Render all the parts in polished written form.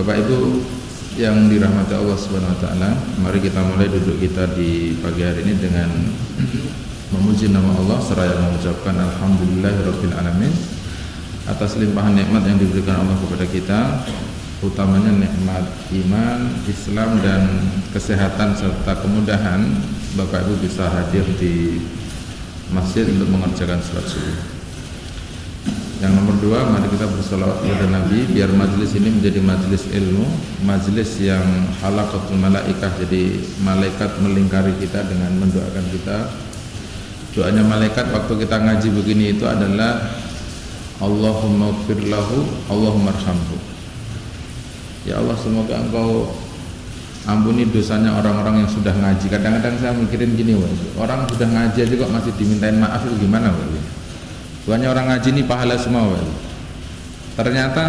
Bapak Ibu yang dirahmati Allah Subhanahu wa taala, mari kita mulai duduk kita di pagi hari ini dengan memuji nama Allah seraya mengucapkan alhamdulillahirabbil alamin atas limpahan nikmat yang diberikan Allah kepada kita, utamanya nikmat iman, Islam dan kesehatan serta kemudahan Bapak Ibu bisa hadir di masjid untuk mengerjakan salat subuh. Yang nomor dua, mari kita bersolawat kepada Nabi biar majelis ini menjadi majelis ilmu, majelis yang halaqatul malaikah, jadi malaikat melingkari kita dengan mendoakan kita. Doanya malaikat waktu kita ngaji begini itu adalah Allahumma ighfir lahu, Allahumma arhamhu. Ya Allah, semoga Engkau ampuni dosanya orang-orang yang sudah ngaji. Kadang-kadang saya mikirin gini, orang sudah ngaji aja kok masih dimintain maaf, itu gimana Pak? Bukannya orang ngaji ini pahala semua, Pak. Ternyata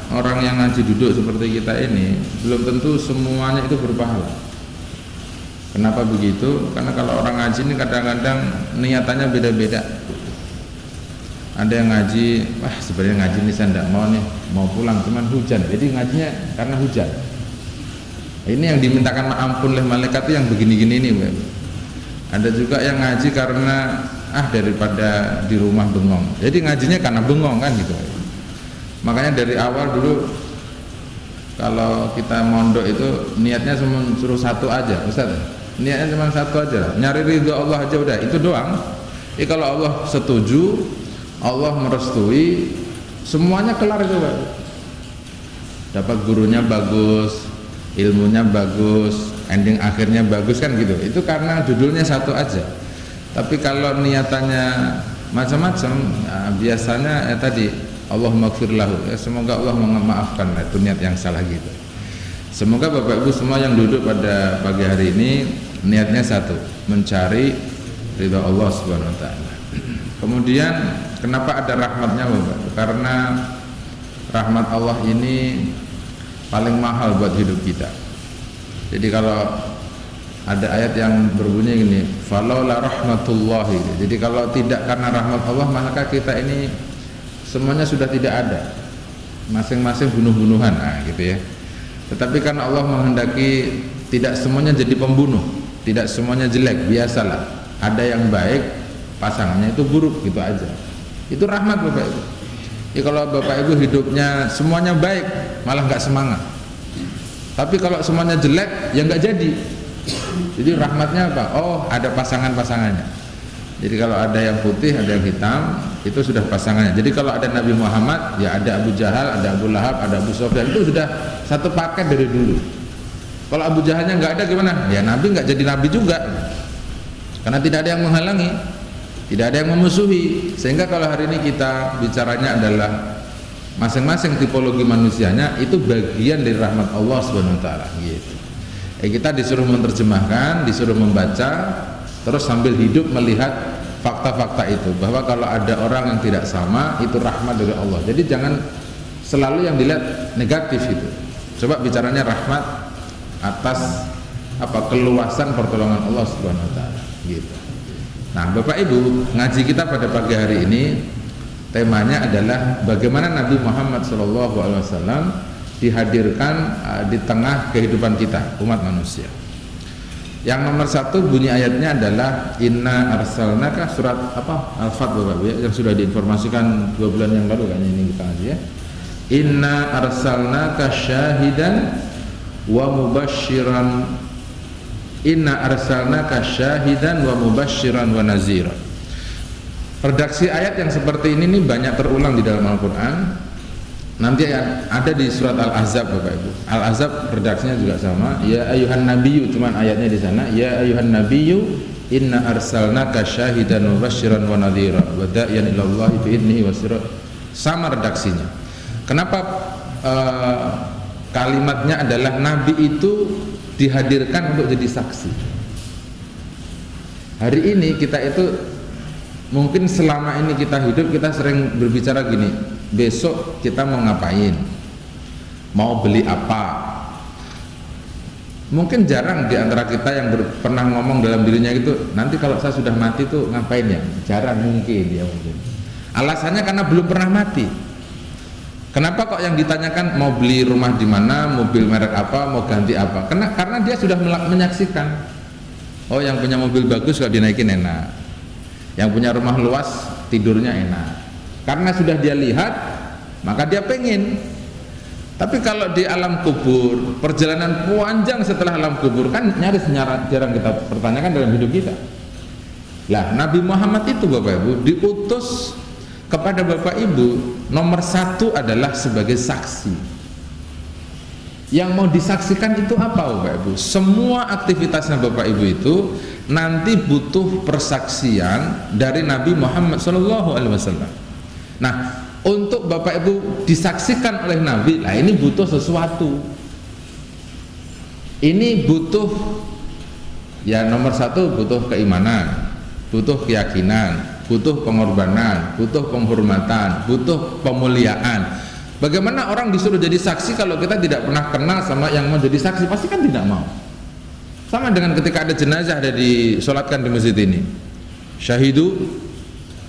orang yang ngaji duduk seperti kita ini belum tentu semuanya itu berpahala. Kenapa begitu? Karena kalau orang ngaji ini kadang-kadang niatannya beda-beda. Ada yang ngaji, wah sebenarnya ngaji ini saya tidak mau nih, mau pulang cuman hujan, jadi ngajinya karena hujan. Ini yang dimintakan ampun oleh malaikat itu yang begini-gini ini, Pak. Ada juga yang ngaji karena daripada di rumah bengong, jadi ngajinya karena bengong kan gitu. Makanya dari awal dulu kalau kita mondok itu niatnya cuma suruh satu aja, Ustaz. Niatnya cuma satu aja, nyari ridho Allah aja udah, itu doang. Jadi kalau Allah setuju, Allah merestui, semuanya kelar itu, Pak. Dapat gurunya bagus, ilmunya bagus, ending akhirnya bagus kan gitu. Itu karena judulnya satu aja. Tapi kalau niatannya macam-macam, biasanya tadi Allahumma ighfir lahu, semoga Allah memaafkan, itu niat yang salah gitu. Semoga Bapak Ibu semua yang duduk pada pagi hari ini niatnya satu, mencari ridha Allah Subhanahu wa taala. Kemudian kenapa ada rahmatnya, Bapak? Karena rahmat Allah ini paling mahal buat hidup kita. Jadi kalau ada ayat yang berbunyi gini, falaula rahmatullahi. Jadi kalau tidak karena rahmat Allah, maka kita ini semuanya sudah tidak ada, masing-masing bunuh-bunuhan, gitu ya. Tetapi karena Allah menghendaki tidak semuanya jadi pembunuh, tidak semuanya jelek, biasalah. Ada yang baik, pasangannya itu buruk, gitu aja. Itu rahmat Bapak Ibu. Jadi kalau Bapak Ibu hidupnya semuanya baik, malah nggak semangat. Tapi kalau semuanya jelek, ya nggak jadi. Jadi rahmatnya apa? Oh, ada pasangan-pasangannya. Jadi kalau ada yang putih, ada yang hitam, itu sudah pasangannya. Jadi kalau ada Nabi Muhammad, ya ada Abu Jahal, ada Abu Lahab, ada Abu Sufyan, itu sudah satu paket dari dulu. Kalau Abu Jahalnya nggak ada gimana? Ya Nabi nggak jadi Nabi juga, karena tidak ada yang menghalangi, tidak ada yang memusuhi. Sehingga kalau hari ini kita bicaranya adalah masing-masing tipologi manusianya itu bagian dari rahmat Allah Subhanahu wa taala, gitu. Kita disuruh menerjemahkan, disuruh membaca, terus sambil hidup melihat fakta-fakta itu, bahwa kalau ada orang yang tidak sama itu rahmat dari Allah. Jadi jangan selalu yang dilihat negatif itu. Coba bicaranya rahmat atas keluasan pertolongan Allah Subhanahu wa taala, gitu. Nah, Bapak Ibu, ngaji kita pada pagi hari ini temanya adalah bagaimana Nabi Muhammad SAW dihadirkan di tengah kehidupan kita umat manusia. Yang nomor satu bunyi ayatnya adalah inna arsalnaka, surat Al-Fat Bapak ya, yang sudah diinformasikan 2 bulan yang lalu kayaknya ini kita ngaji ya. Inna arsalnaka syahidan wa mubasyiran, inna arsalnaka syahidan wa mubasyiran wa nazira. Redaksi ayat yang seperti ini nih banyak terulang di dalam Al-Quran. Nanti ada di surat Al-Ahzab Bapak Ibu. Al-Ahzab redaksinya juga sama. Ya ayuhan nabiyyu, cuman ayatnya di sana. Ya ayuhan nabiyyu inna arsalnaka syahidan wa basyiran wa nadhira wa da'iyan ila Allah bi idnihi wa sirra. Sama redaksinya. Kenapa kalimatnya adalah nabi itu dihadirkan untuk jadi saksi. Hari ini kita itu mungkin selama ini kita hidup kita sering berbicara gini, besok kita mau ngapain, mau beli apa. Mungkin jarang di antara kita yang pernah ngomong dalam dirinya gitu, nanti kalau saya sudah mati tuh ngapain ya? Jarang mungkin ya mungkin. Alasannya karena belum pernah mati. Kenapa kok yang ditanyakan mau beli rumah di mana, mobil merek apa, mau ganti apa? Karena dia sudah menyaksikan. Oh, yang punya mobil bagus kalau dinaikin enak. Yang punya rumah luas tidurnya enak. Karena sudah dia lihat, maka dia pengen. Tapi kalau di alam kubur, perjalanan panjang setelah alam kubur kan nyaris jarang kita pertanyakan dalam hidup kita. Lah, Nabi Muhammad itu Bapak Ibu diutus kepada Bapak Ibu nomor satu adalah sebagai saksi. Yang mau disaksikan itu apa Bapak Ibu? Semua aktivitasnya Bapak Ibu itu nanti butuh persaksian dari Nabi Muhammad SAW. Nah, untuk Bapak Ibu disaksikan oleh Nabi, lah ini butuh sesuatu. Ini butuh, ya nomor satu butuh keimanan, butuh keyakinan, butuh pengorbanan, butuh penghormatan, butuh pemuliaan. Bagaimana orang disuruh jadi saksi kalau kita tidak pernah kenal sama yang mau jadi saksi? Pasti kan tidak mau. Sama dengan ketika ada jenazah ada disolatkan di masjid ini. Syahidu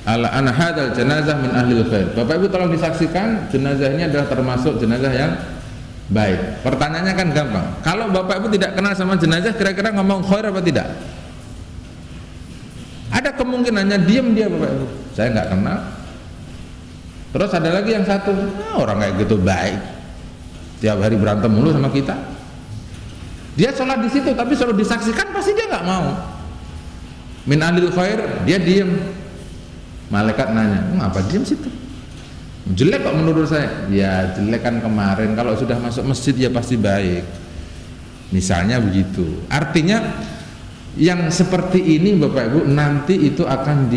ala anna hadzal janazah min ahlil khair. Bapak Ibu tolong disaksikan jenazah ini adalah termasuk jenazah yang baik. Pertanyaannya kan gampang. Kalau Bapak Ibu tidak kenal sama jenazah, kira-kira ngomong khair apa tidak? Ada kemungkinannya diam dia Bapak Ibu. Saya nggak kenal. Terus ada lagi yang satu, orang kayak gitu baik, tiap hari berantem mulu sama kita. Dia sholat di situ, tapi selalu disaksikan pasti dia nggak mau. Min ahlil khair, dia diam. Malaikat nanya, ngapa diam situ? Jelek kok menurut saya. Ya jelek kan kemarin. Kalau sudah masuk masjid ya pasti baik. Misalnya begitu. Artinya yang seperti ini Bapak Ibu nanti itu akan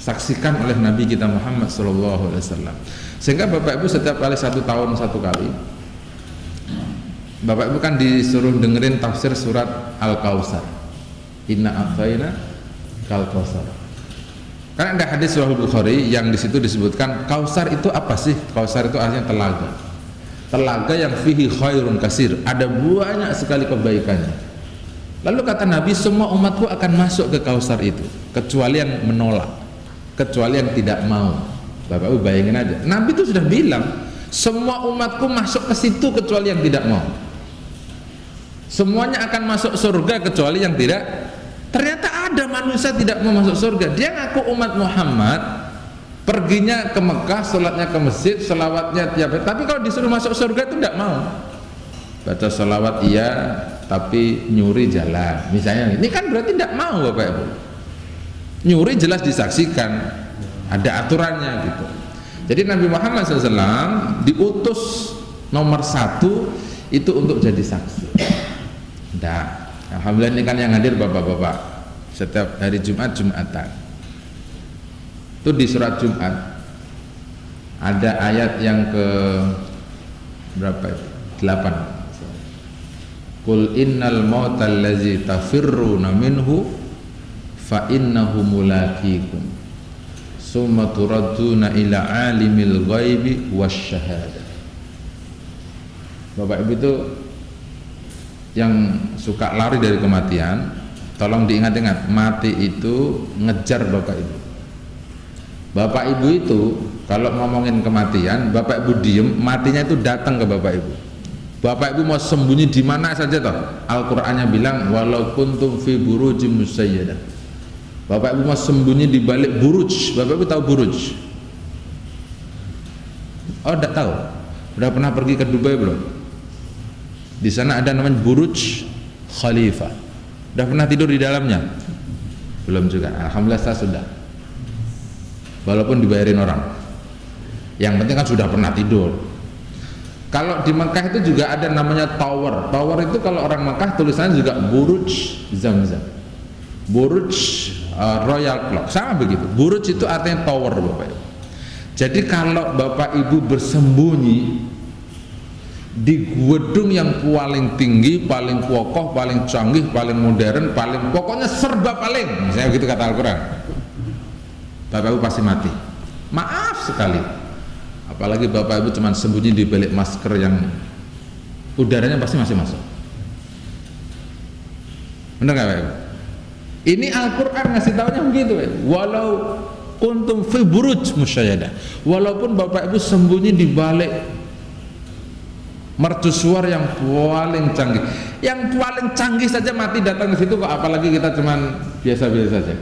disaksikan oleh Nabi kita Muhammad SAW. Sehingga Bapak Ibu setiap kali 1 tahun 1 kali Bapak Ibu kan disuruh dengerin tafsir surat Al-Kautsar. Inna a'tayna kal-kautsar. Kan ada hadis Sahih Bukhari yang di situ disebutkan Kautsar itu apa sih? Kautsar itu artinya telaga. Telaga yang fihi khairun kasir, ada banyak sekali kebaikannya. Lalu kata Nabi, semua umatku akan masuk ke Kautsar itu kecuali yang menolak, kecuali yang tidak mau. Bapak Ibu bayangin aja, Nabi itu sudah bilang semua umatku masuk ke situ kecuali yang tidak mau. Semuanya akan masuk surga kecuali yang tidak. Ternyata ada manusia tidak mau masuk surga. Dia ngaku umat Muhammad, perginya ke Mekah, sholatnya ke masjid, sholawatnya tiap hari, tapi kalau disuruh masuk surga itu tidak mau. Baca sholawat iya, tapi nyuri jalan. Misalnya ini kan berarti tidak mau Bapak Ibu. Nyuri jelas disaksikan, ada aturannya gitu. Jadi Nabi Muhammad SAW diutus nomor 1 itu untuk jadi saksi. Nah, alhamdulillah ini kan yang hadir bapak-bapak setiap hari Jumat Jumatan. Itu di surat Jumat ada ayat yang ke berapa itu? 8. Qul innal mautal ladzi tafirruna minhu fa innahu mulaqikum summa turadduna ila alimil ghaibi wasyahadah. Bapak Ibu itu yang suka lari dari kematian, tolong diingat-ingat, mati itu ngejar Bapak Ibu. Bapak Ibu itu kalau ngomongin kematian, Bapak Ibu diem, matinya itu datang ke Bapak Ibu. Bapak Ibu mau sembunyi di mana saja toh, Al-Qur'annya bilang walau kuntum fi burujim musayyadah. Bapak Ibu mau sembunyi di balik buruj. Bapak Ibu tahu buruj? Oh, enggak tahu. Udah pernah pergi ke Dubai belum? Di sana ada namanya Buruj Khalifah. Udah pernah tidur di dalamnya? Belum juga. Alhamdulillah saya sudah. Walaupun dibayarin orang. Yang penting kan sudah pernah tidur. Kalau di Mekah itu juga ada namanya tower. Tower itu kalau orang Mekah tulisannya juga Buruj Zamzam. Buruj Royal Clock. Sama begitu. Buruj itu artinya tower Bapak Ibu. Jadi kalau Bapak Ibu bersembunyi di gedung yang paling tinggi, paling kokoh, paling canggih, paling modern, paling pokoknya serba paling, misalnya begitu kata Al-Quran, Bapak Ibu pasti mati. Maaf sekali. Apalagi Bapak Ibu cuma sembunyi di balik masker yang udaranya pasti masih masuk. Benar nggak Bapak Ibu? Ini Al-Quran ngasih tahunya begitu. Walau kuntum fi buruj musyayadah, walaupun Bapak Ibu sembunyi di balik mercusuar yang paling canggih. Yang paling canggih saja mati datang ke situ kok, apalagi kita cuman biasa-biasa saja.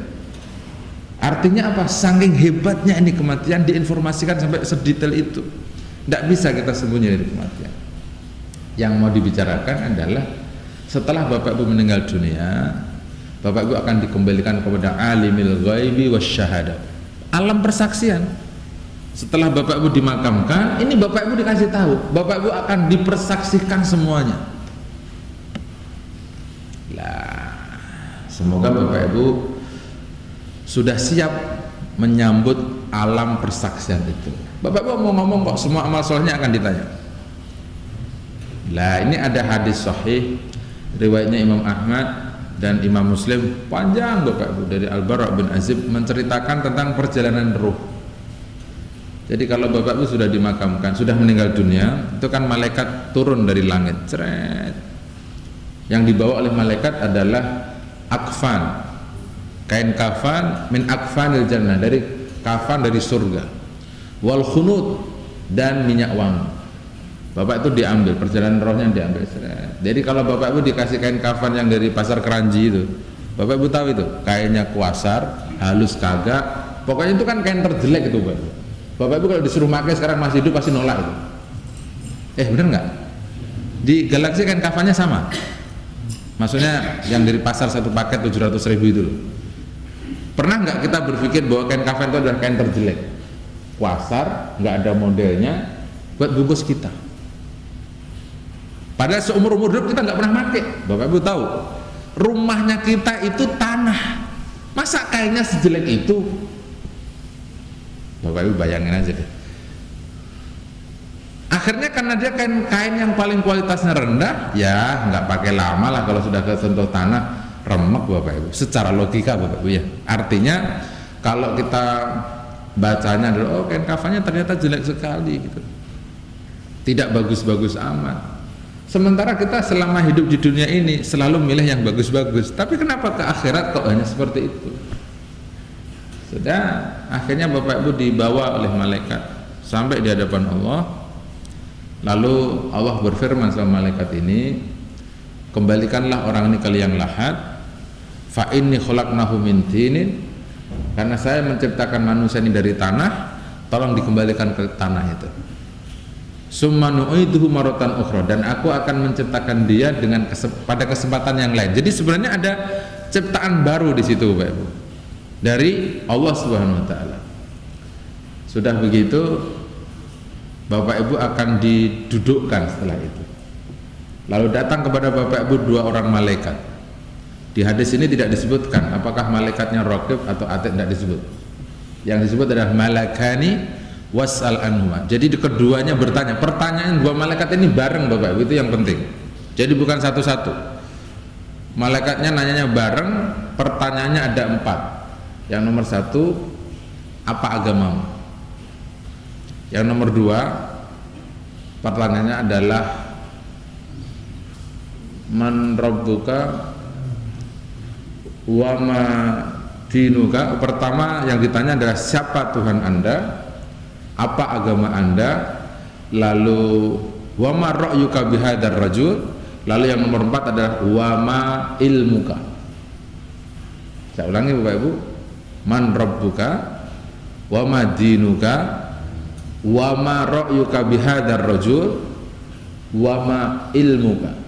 Artinya apa? Saking hebatnya ini kematian, diinformasikan sampai sedetail itu. Tidak bisa kita sembunyi dari kematian. Yang mau dibicarakan adalah setelah Bapak Ibu meninggal dunia, Bapak Ibu akan dikembalikan kepada alimil ghaibi wasyahadah, alam persaksian. Setelah Bapak Ibu dimakamkan, ini Bapak Ibu dikasih tahu, Bapak Ibu akan dipersaksikan semuanya. Lah, semoga Bapak Ibu sudah siap menyambut alam persaksian itu. Bapak Ibu mau ngomong kok semua amal solehnya akan ditanya. Lah, ini ada hadis sahih riwayatnya Imam Ahmad dan Imam Muslim, panjang Bapak Ibu, dari Al-Bara' bin Azib menceritakan tentang perjalanan ruh. Jadi kalau Bapak Ibu sudah dimakamkan, sudah meninggal dunia, itu kan malaikat turun dari langit, ceret. Yang dibawa oleh malaikat adalah akfan, kain kafan min akfanil jannah, dari kafan dari surga, wal khunut, dan minyak wangi. Bapak itu diambil, perjalanan rohnya diambil, ceret. Jadi kalau Bapak Ibu dikasih kain kafan yang dari pasar Keranji itu, Bapak Ibu tahu itu, kainnya kuasar, halus kagak, pokoknya itu kan kain terjelek itu Bapak Ibu. Bapak Ibu kalau disuruh pakai sekarang masih hidup pasti nolak itu. Bener nggak? Di Galaxy kan kafannya sama. Maksudnya yang dari pasar satu paket 700.000 itu loh. Pernah nggak kita berpikir bahwa kain kafan itu adalah kain terjelek, kuasar, nggak ada modelnya, buat bungkus kita? Padahal seumur-umur hidup kita nggak pernah pakai. Bapak Ibu tahu, rumahnya kita itu tanah. Masa kainnya sejelek itu? Bapak Ibu bayangin aja deh. Akhirnya karena dia kain yang paling kualitasnya rendah, ya nggak pakai lama lah kalau sudah kesentuh tanah, remek Bapak Ibu. Secara logika Bapak Ibu ya. Artinya kalau kita bacanya adalah, oh kain kafannya ternyata jelek sekali gitu, tidak bagus-bagus amat. Sementara kita selama hidup di dunia ini selalu milih yang bagus-bagus. Tapi kenapa ke akhirat kok hanya seperti itu? Sudah, akhirnya Bapak Ibu dibawa oleh malaikat sampai di hadapan Allah. Lalu Allah berfirman sama malaikat ini, kembalikanlah orang ini ke liang lahat. Fa inni khalaqnahu min tinin, karena saya menciptakan manusia ini dari tanah, tolong dikembalikan ke tanah itu. Summa nu'iduhu maratan ukhra, dan aku akan menciptakan dia dengan pada kesempatan yang lain. Jadi sebenarnya ada ciptaan baru di situ Bapak Ibu, dari Allah Subhanahu wa taala. Sudah begitu Bapak Ibu akan didudukkan setelah itu. Lalu datang kepada Bapak Ibu dua orang malaikat. Di hadis ini tidak disebutkan apakah malaikatnya Raqib atau Atid, tidak disebut. Yang disebut adalah malakani was'al anhuma. Jadi keduanya bertanya. Pertanyaan dua malaikat ini bareng Bapak Ibu, itu yang penting. Jadi bukan satu-satu. Malaikatnya nanyanya bareng, pertanyaannya ada 4. Yang nomor 1, apa agamamu? Yang nomor 2, pertanyaannya adalah man rabbuka wa ma dinuka. Pertama yang ditanya adalah siapa Tuhan Anda, apa agama Anda, lalu wa ma ra'yuka bihadzal rajul, lalu yang nomor 4 adalah wa ma ilmuka. Saya ulangi Bapak Ibu, man rabbuka wa ma dinuka wa ma ra'yuka bihadzal rajul wa ma ilmuka.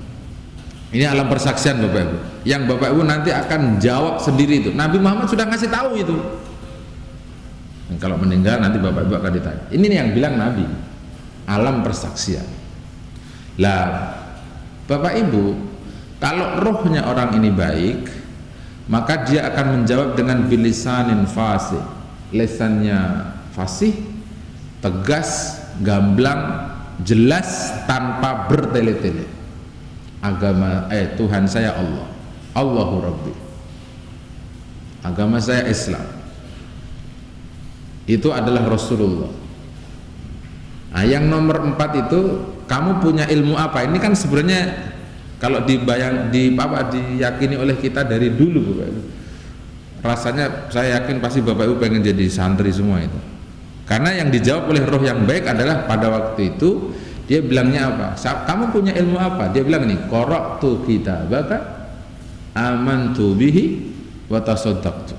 Ini alam persaksian Bapak Ibu, yang Bapak Ibu nanti akan jawab sendiri itu. Nabi Muhammad sudah ngasih tahu itu. Dan kalau meninggal nanti Bapak Ibu akan ditanya. Ini nih yang bilang Nabi, alam persaksian. Lah Bapak Ibu, kalau rohnya orang ini baik, maka dia akan menjawab dengan bilisanin fasih. Lesannya fasih, tegas, gamblang, jelas, tanpa bertele-tele. Agama Tuhan saya Allah, Allahu Rabbi, agama saya Islam, itu adalah Rasulullah. Nah, yang nomor 4 itu, kamu punya ilmu apa? Ini kan sebenarnya kalau diyakini oleh kita dari dulu Bapak Ibu. rasanya saya yakin pasti Bapak Ibu pengen jadi santri semua itu. Karena yang dijawab oleh roh yang baik adalah pada waktu itu dia bilangnya apa? Kamu punya ilmu apa? Dia bilang nih, qara'tu kitabaka amantu bihi wa tasaddaqtu.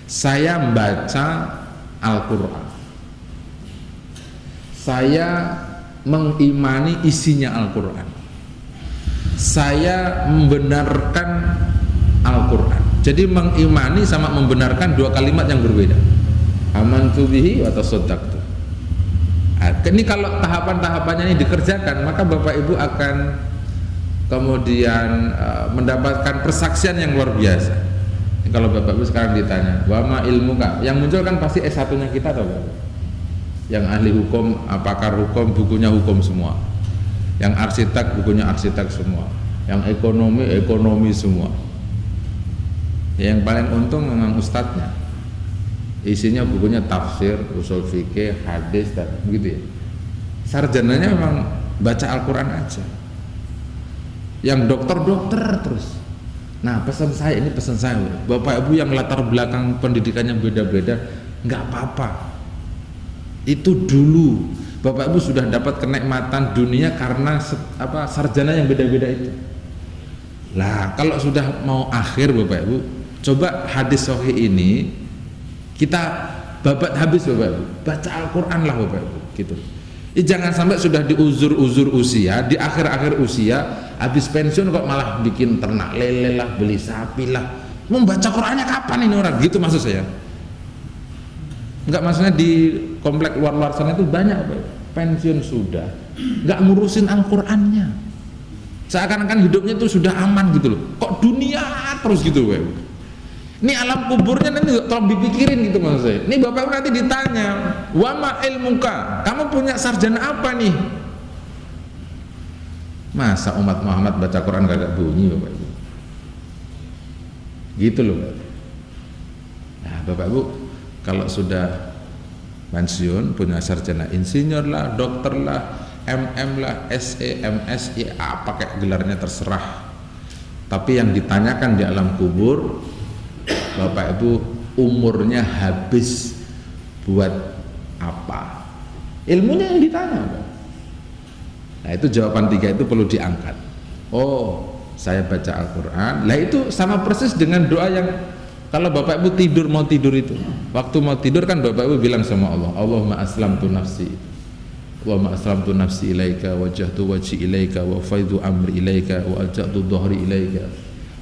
Saya membaca Al-Qur'an. Saya mengimani isinya Al-Qur'an. Saya membenarkan Al-Qur'an. Jadi mengimani sama membenarkan dua kalimat yang berbeda. Amantu bihi wa tasaddaqtu. Ini kalau tahapan-tahapannya ini dikerjakan, maka Bapak Ibu akan kemudian mendapatkan persaksian yang luar biasa. Ini kalau Bapak Ibu sekarang ditanya, wa ma ilmuka, yang muncul kan pasti S1-nya kita atau Bapak? Yang ahli hukum, pakar hukum, bukunya hukum semua. Yang arsitek, bukunya arsitek semua. Yang ekonomi semua. Yang paling untung memang ustadznya. Isinya bukunya tafsir, usul fikih, hadis, dan begitu ya. Sarjananya memang baca Al-Quran aja. Yang dokter terus. Nah, pesan saya, Bapak Ibu yang latar belakang pendidikannya beda-beda, nggak apa-apa. Itu dulu Bapak Ibu sudah dapat kenikmatan dunia karena sarjana yang beda-beda itu. Lah, kalau sudah mau akhir Bapak Ibu, coba hadis sahih ini kita babat habis Bapak Ibu, baca Al-Quran lah Bapak Ibu, gitu. Jangan sampai sudah di uzur usia, di akhir usia, habis pensiun kok malah bikin ternak lele lah, beli sapi lah. Membaca Qurannya kapan ini orang? Gitu maksud saya. Enggak, maksudnya di komplek luar sana itu banyak Bapak Ibu, pensiun sudah, enggak ngurusin Al-Qurannya. Seakan-akan hidupnya itu sudah aman gitu loh. Kok dunia terus gitu Bapak Ibu. Ini alam kuburnya nanti tolong dipikirin gitu maksud saya. Ini Bapak nanti ditanya, wa ma ilmuka, kamu punya sarjana apa nih? Masa umat Muhammad baca Quran gak bunyi Bapak Ibu? Gitu loh Bapak. Nah Bapak Ibu, kalau sudah pensiun punya sarjana insinyur lah, dokter lah, MM lah, SE, MSI, pakai gelarnya terserah. Tapi yang ditanyakan di alam kubur, Bapak Ibu umurnya habis buat apa? Ilmunya yang ditanya Pak. Nah itu jawaban 3 itu perlu diangkat. Oh, saya baca Al-Quran. Nah itu sama persis dengan doa yang kalau Bapak Ibu mau tidur itu. Waktu mau tidur kan Bapak Ibu bilang sama Allah, Allahumma aslamtu nafsi, Allahumma aslamtu nafsi ilaika, wajjahtu wajhi ilaika, wa faidu amri ilaika, wa alja'tu dhahri ilaika,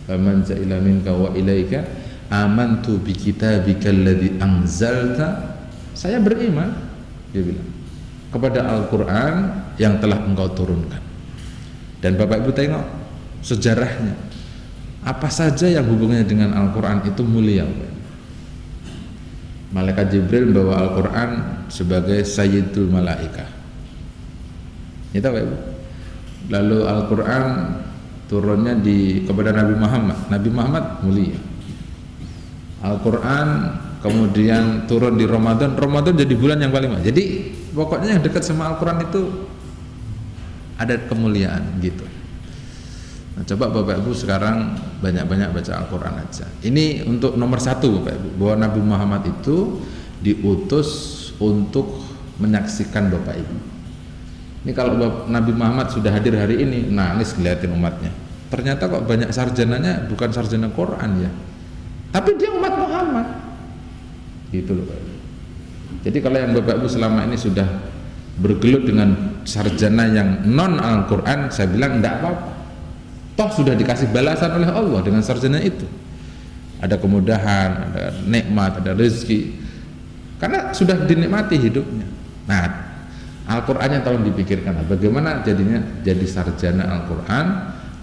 wa manja ila minka wa ilaika, amantu bi kitabika alladhi anzalta. Saya beriman, dia bilang, kepada Al-Quran yang telah engkau turunkan. Dan Bapak Ibu tengok sejarahnya, apa saja yang hubungannya dengan Al-Quran itu mulia. Malaikat Jibril membawa Al-Quran sebagai Sayyidul Malaikah. Itu Bapak Ibu. Lalu Al-Quran turunnya kepada Nabi Muhammad. Nabi Muhammad mulia. Al-Quran kemudian turun di Ramadan jadi bulan yang paling mulia. Jadi pokoknya yang dekat sama Al-Quran itu ada kemuliaan gitu. Nah, coba Bapak Ibu sekarang banyak-banyak baca Al-Quran aja. Ini untuk nomor 1 Bapak Ibu, bahwa Nabi Muhammad itu diutus untuk menyaksikan Bapak Ibu. Ini kalau Nabi Muhammad sudah hadir hari ini, nangis ngeliatin umatnya. Ternyata kok banyak sarjananya bukan sarjana Quran ya, tapi dia umat Muhammad. Gitu loh Pak Ibu. Jadi kalau yang Bapak Ibu selama ini sudah bergelut dengan sarjana yang non Al-Quran, saya bilang enggak apa-apa. Toh sudah dikasih balasan oleh Allah dengan sarjana itu. Ada kemudahan, ada nikmat, ada rezeki. Karena sudah dinikmati hidupnya. Nah, Al-Qurannya tolong dipikirkan bagaimana jadinya jadi sarjana Al-Quran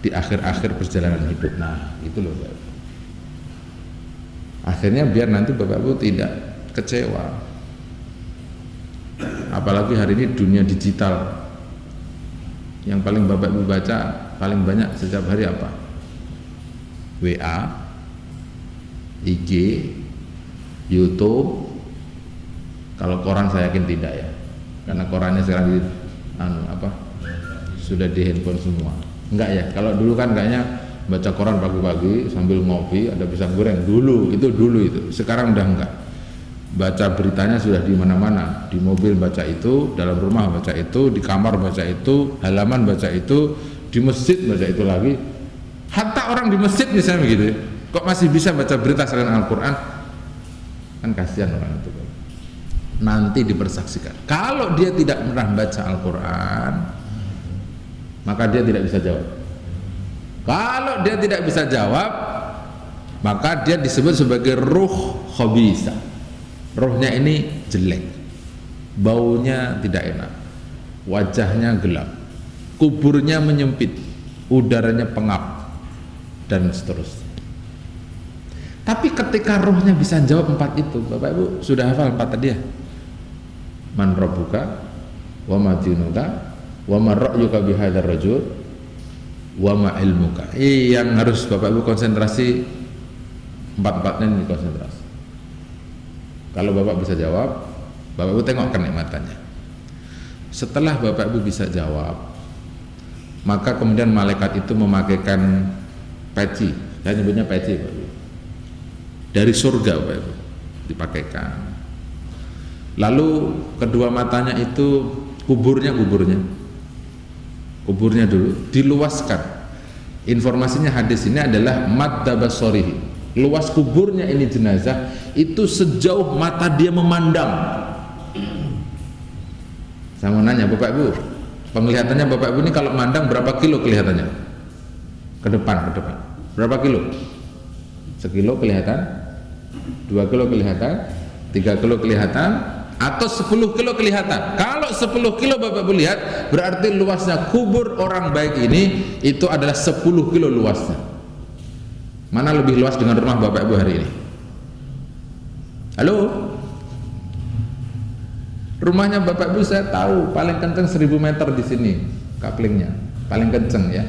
di akhir-akhir perjalanan hidup. Nah, itu loh Bapak Ibu. Akhirnya biar nanti Bapak Ibu tidak kecewa. Apalagi hari ini dunia digital. Yang paling Bapak Ibu baca paling banyak setiap hari apa? WA, IG, YouTube. Kalau koran saya yakin tidak ya, karena korannya sekarang sudah di handphone semua. Enggak ya, kalau dulu kan kayaknya baca koran pagi-pagi sambil ngopi, ada pisang goreng dulu itu. Sekarang udah enggak. Baca beritanya sudah di mana-mana, di mobil baca itu, dalam rumah baca itu, di kamar baca itu, halaman baca itu, di masjid baca itu lagi. Hatta orang di masjid misalnya begitu, kok masih bisa baca berita selain Al-Quran? Kan kasihan orang itu. Nanti dipersaksikan. Kalau dia tidak pernah baca Al-Quran, maka dia tidak bisa jawab. Kalau dia tidak bisa jawab, maka dia disebut sebagai ruh khabisa. Ruhnya ini jelek, baunya tidak enak, wajahnya gelap, kuburnya menyempit, udaranya pengap, dan seterusnya. Tapi ketika rohnya bisa jawab 4 itu, Bapak Ibu sudah hafal 4 tadi ya? Man rabbuka wa ma dinuka wa ma ra'yuka bihadzal rajul wa ma ilmuka. Yang harus Bapak Ibu konsentrasi 4-4-nya ini konsentrasi. Kalau Bapak bisa jawab, Bapak Ibu tengok kenikmatannya. Setelah Bapak Ibu bisa jawab, maka kemudian malaikat itu memakaikan peci, saya nyebutnya peci Bapak Ibu, dari surga Bapak Ibu dipakaikan. Lalu kedua matanya itu kuburnya dulu diluaskan. Informasinya hadis ini adalah madda basarihi, luas kuburnya ini jenazah itu sejauh mata dia memandang. Saya mau nanya Bapak Ibu, penglihatannya Bapak Ibu ini kalau mandang berapa kilo kelihatannya? Ke depan berapa kilo? 1 kilo kelihatan, 2 kilo kelihatan, 3 kilo kelihatan, atau 10 kilo kelihatan. Kalau 10 kilo Bapak Ibu lihat, berarti luasnya kubur orang baik ini itu adalah 10 kilo luasnya. Mana lebih luas dengan rumah Bapak Ibu hari ini? Halo? Rumahnya Bapak Ibu saya tahu paling kenceng 1000 meter di sini kaplingnya, paling kenceng ya.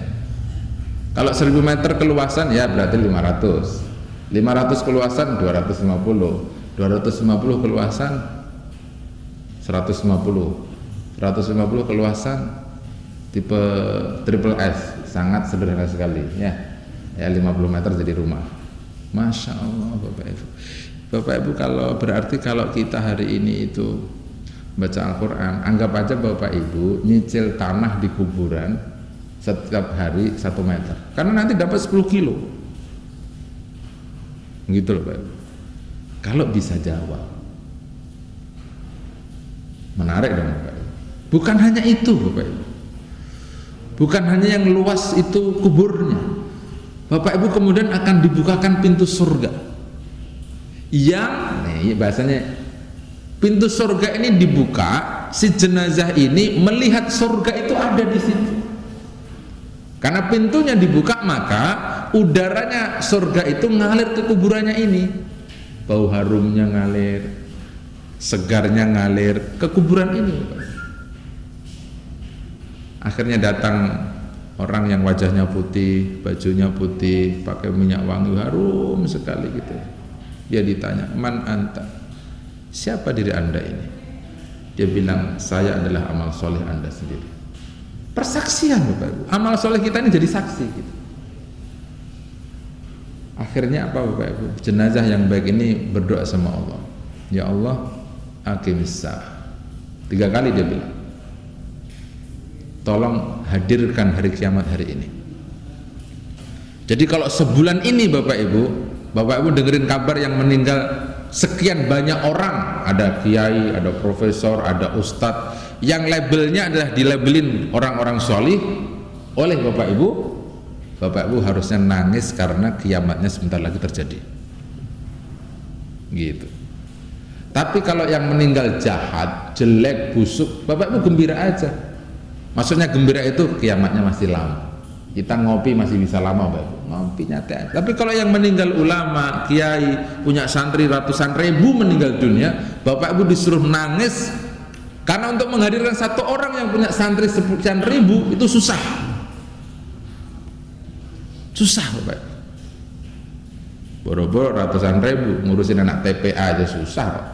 Kalau 1000 meter keluasan ya berarti 500 keluasan 250 keluasan 150 keluasan tipe triple S, sangat sederhana sekali ya. Ya 50 meter jadi rumah. Masya Allah Bapak Ibu, kalau berarti kalau kita hari ini itu baca Al-Quran, anggap aja Bapak Ibu nyicil tanah di kuburan setiap hari 1 meter, karena nanti dapat 10 kilo gitu loh Bapak Ibu. Kalau bisa jawab, menarik dong Bapak Ibu. Bukan hanya itu Bapak Ibu, bukan hanya yang luas itu kuburnya, Bapak Ibu kemudian akan dibukakan pintu surga yang bahasanya pintu surga ini dibuka, si jenazah ini melihat surga itu ada di situ. Karena pintunya dibuka, maka udaranya surga itu ngalir ke kuburannya ini, bau harumnya ngalir, segarnya ngalir ke kuburan ini. Akhirnya datang orang yang wajahnya putih, bajunya putih, pakai minyak wangi harum sekali gitu. Dia ditanya, man anta, siapa diri anda ini? Dia bilang, saya adalah amal soleh anda sendiri. Persaksian Bapak Ibu, amal soleh kita ini jadi saksi gitu. Akhirnya apa Bapak Ibu? Jenazah yang baik ini berdoa sama Allah, ya Allah aqimissa, 3 kali dia bilang, tolong hadirkan hari kiamat hari ini. Jadi kalau sebulan ini Bapak Ibu dengerin kabar yang meninggal sekian banyak orang, ada kiai, ada profesor, ada ustadz, yang labelnya adalah dilabelin orang-orang solih oleh Bapak Ibu harusnya nangis karena kiamatnya sebentar lagi terjadi gitu. Tapi kalau yang meninggal jahat, jelek, busuk, Bapak Ibu gembira aja. Maksudnya gembira itu kiamatnya masih lama, kita ngopi masih bisa lama Bapak Ibu, ngopi nyata. Tapi kalau yang meninggal ulama, kiai, punya santri ratusan ribu meninggal dunia, Bapak Ibu disuruh nangis karena untuk menghadirkan 1 orang yang punya santri sekian ribu itu susah Bapak Ibu. Boro-boro ratusan ribu ngurusin anak TPA aja susah Pak,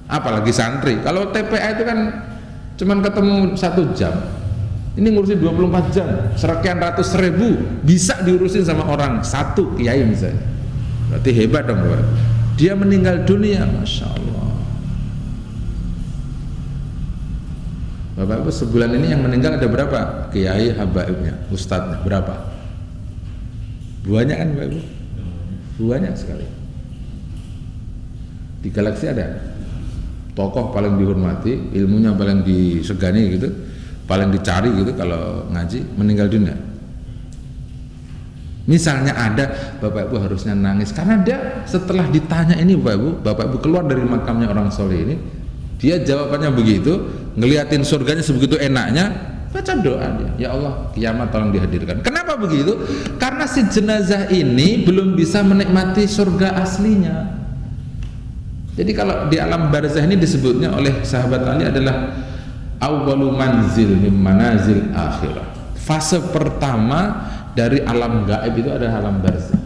apalagi santri. Kalau TPA itu kan cuman ketemu 1 jam Ini ngurusin 24 jam, sekian ratus ribu bisa diurusin sama orang satu kiai misalnya. Berarti hebat dong Bapak. Dia meninggal dunia, Masya Allah. Bapak Ibu, sebulan ini yang meninggal ada berapa? Kiai, habaibnya, ustadznya, berapa? Banyak kan Bapak Ibu? Banyak sekali. Di galaksi ada tokoh paling dihormati, ilmunya paling disegani gitu, paling dicari gitu kalau ngaji, meninggal dunia. Misalnya ada, Bapak Ibu harusnya nangis karena dia setelah ditanya ini Bapak Ibu keluar dari makamnya orang soleh ini, dia jawabannya begitu, ngeliatin surganya sebegitu enaknya, baca doa dia, ya Allah kiamat tolong dihadirkan. Kenapa begitu? Karena si jenazah ini belum bisa menikmati surga aslinya. Jadi kalau di alam barzah ini disebutnya oleh sahabat Ali adalah awwalu manzil min manazil akhirah. Fase pertama dari alam gaib itu adalah alam barzah.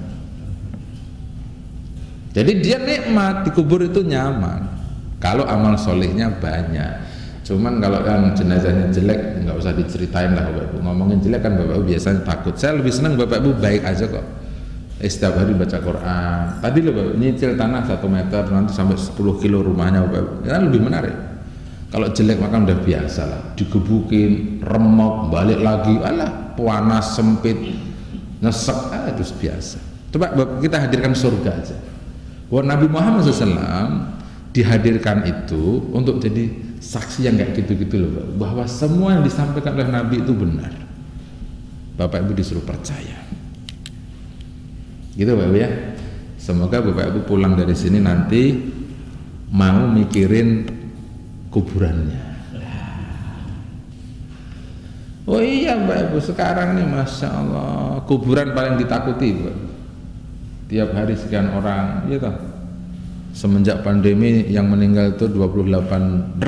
Jadi dia nikmat, di kubur itu nyaman kalau amal solehnya banyak. Cuman kalau yang jenazahnya jelek nggak usah diceritain lah Bapak Ibu. Ngomongin jelek kan Bapak Ibu biasanya takut. Saya lebih senang Bapak Ibu baik aja kok. Setiap hari baca Quran. Tadi loh Bapak nyicil tanah 1 meter nanti sampai 10 kilo rumahnya Bapak Ibu. Kan lebih menarik. Kalau jelek maka udah biasa lah, digebukin, remok, balik lagi, alah panas, sempit, nyesek, itu biasa. Coba kita hadirkan surga aja. Wah, Nabi Muhammad SAW dihadirkan itu untuk jadi saksi yang kayak gitu-gitu loh, bahwa semua yang disampaikan oleh Nabi itu benar. Bapak Ibu disuruh percaya. Gitu Bapak Ibu ya. Semoga Bapak Ibu pulang dari sini nanti mau mikirin kuburannya. Oh iya Bapak Ibu, sekarang nih Masya Allah kuburan paling ditakuti Bapak. Tiap hari sekian orang, iya toh. Semenjak pandemi yang meninggal itu 28.000.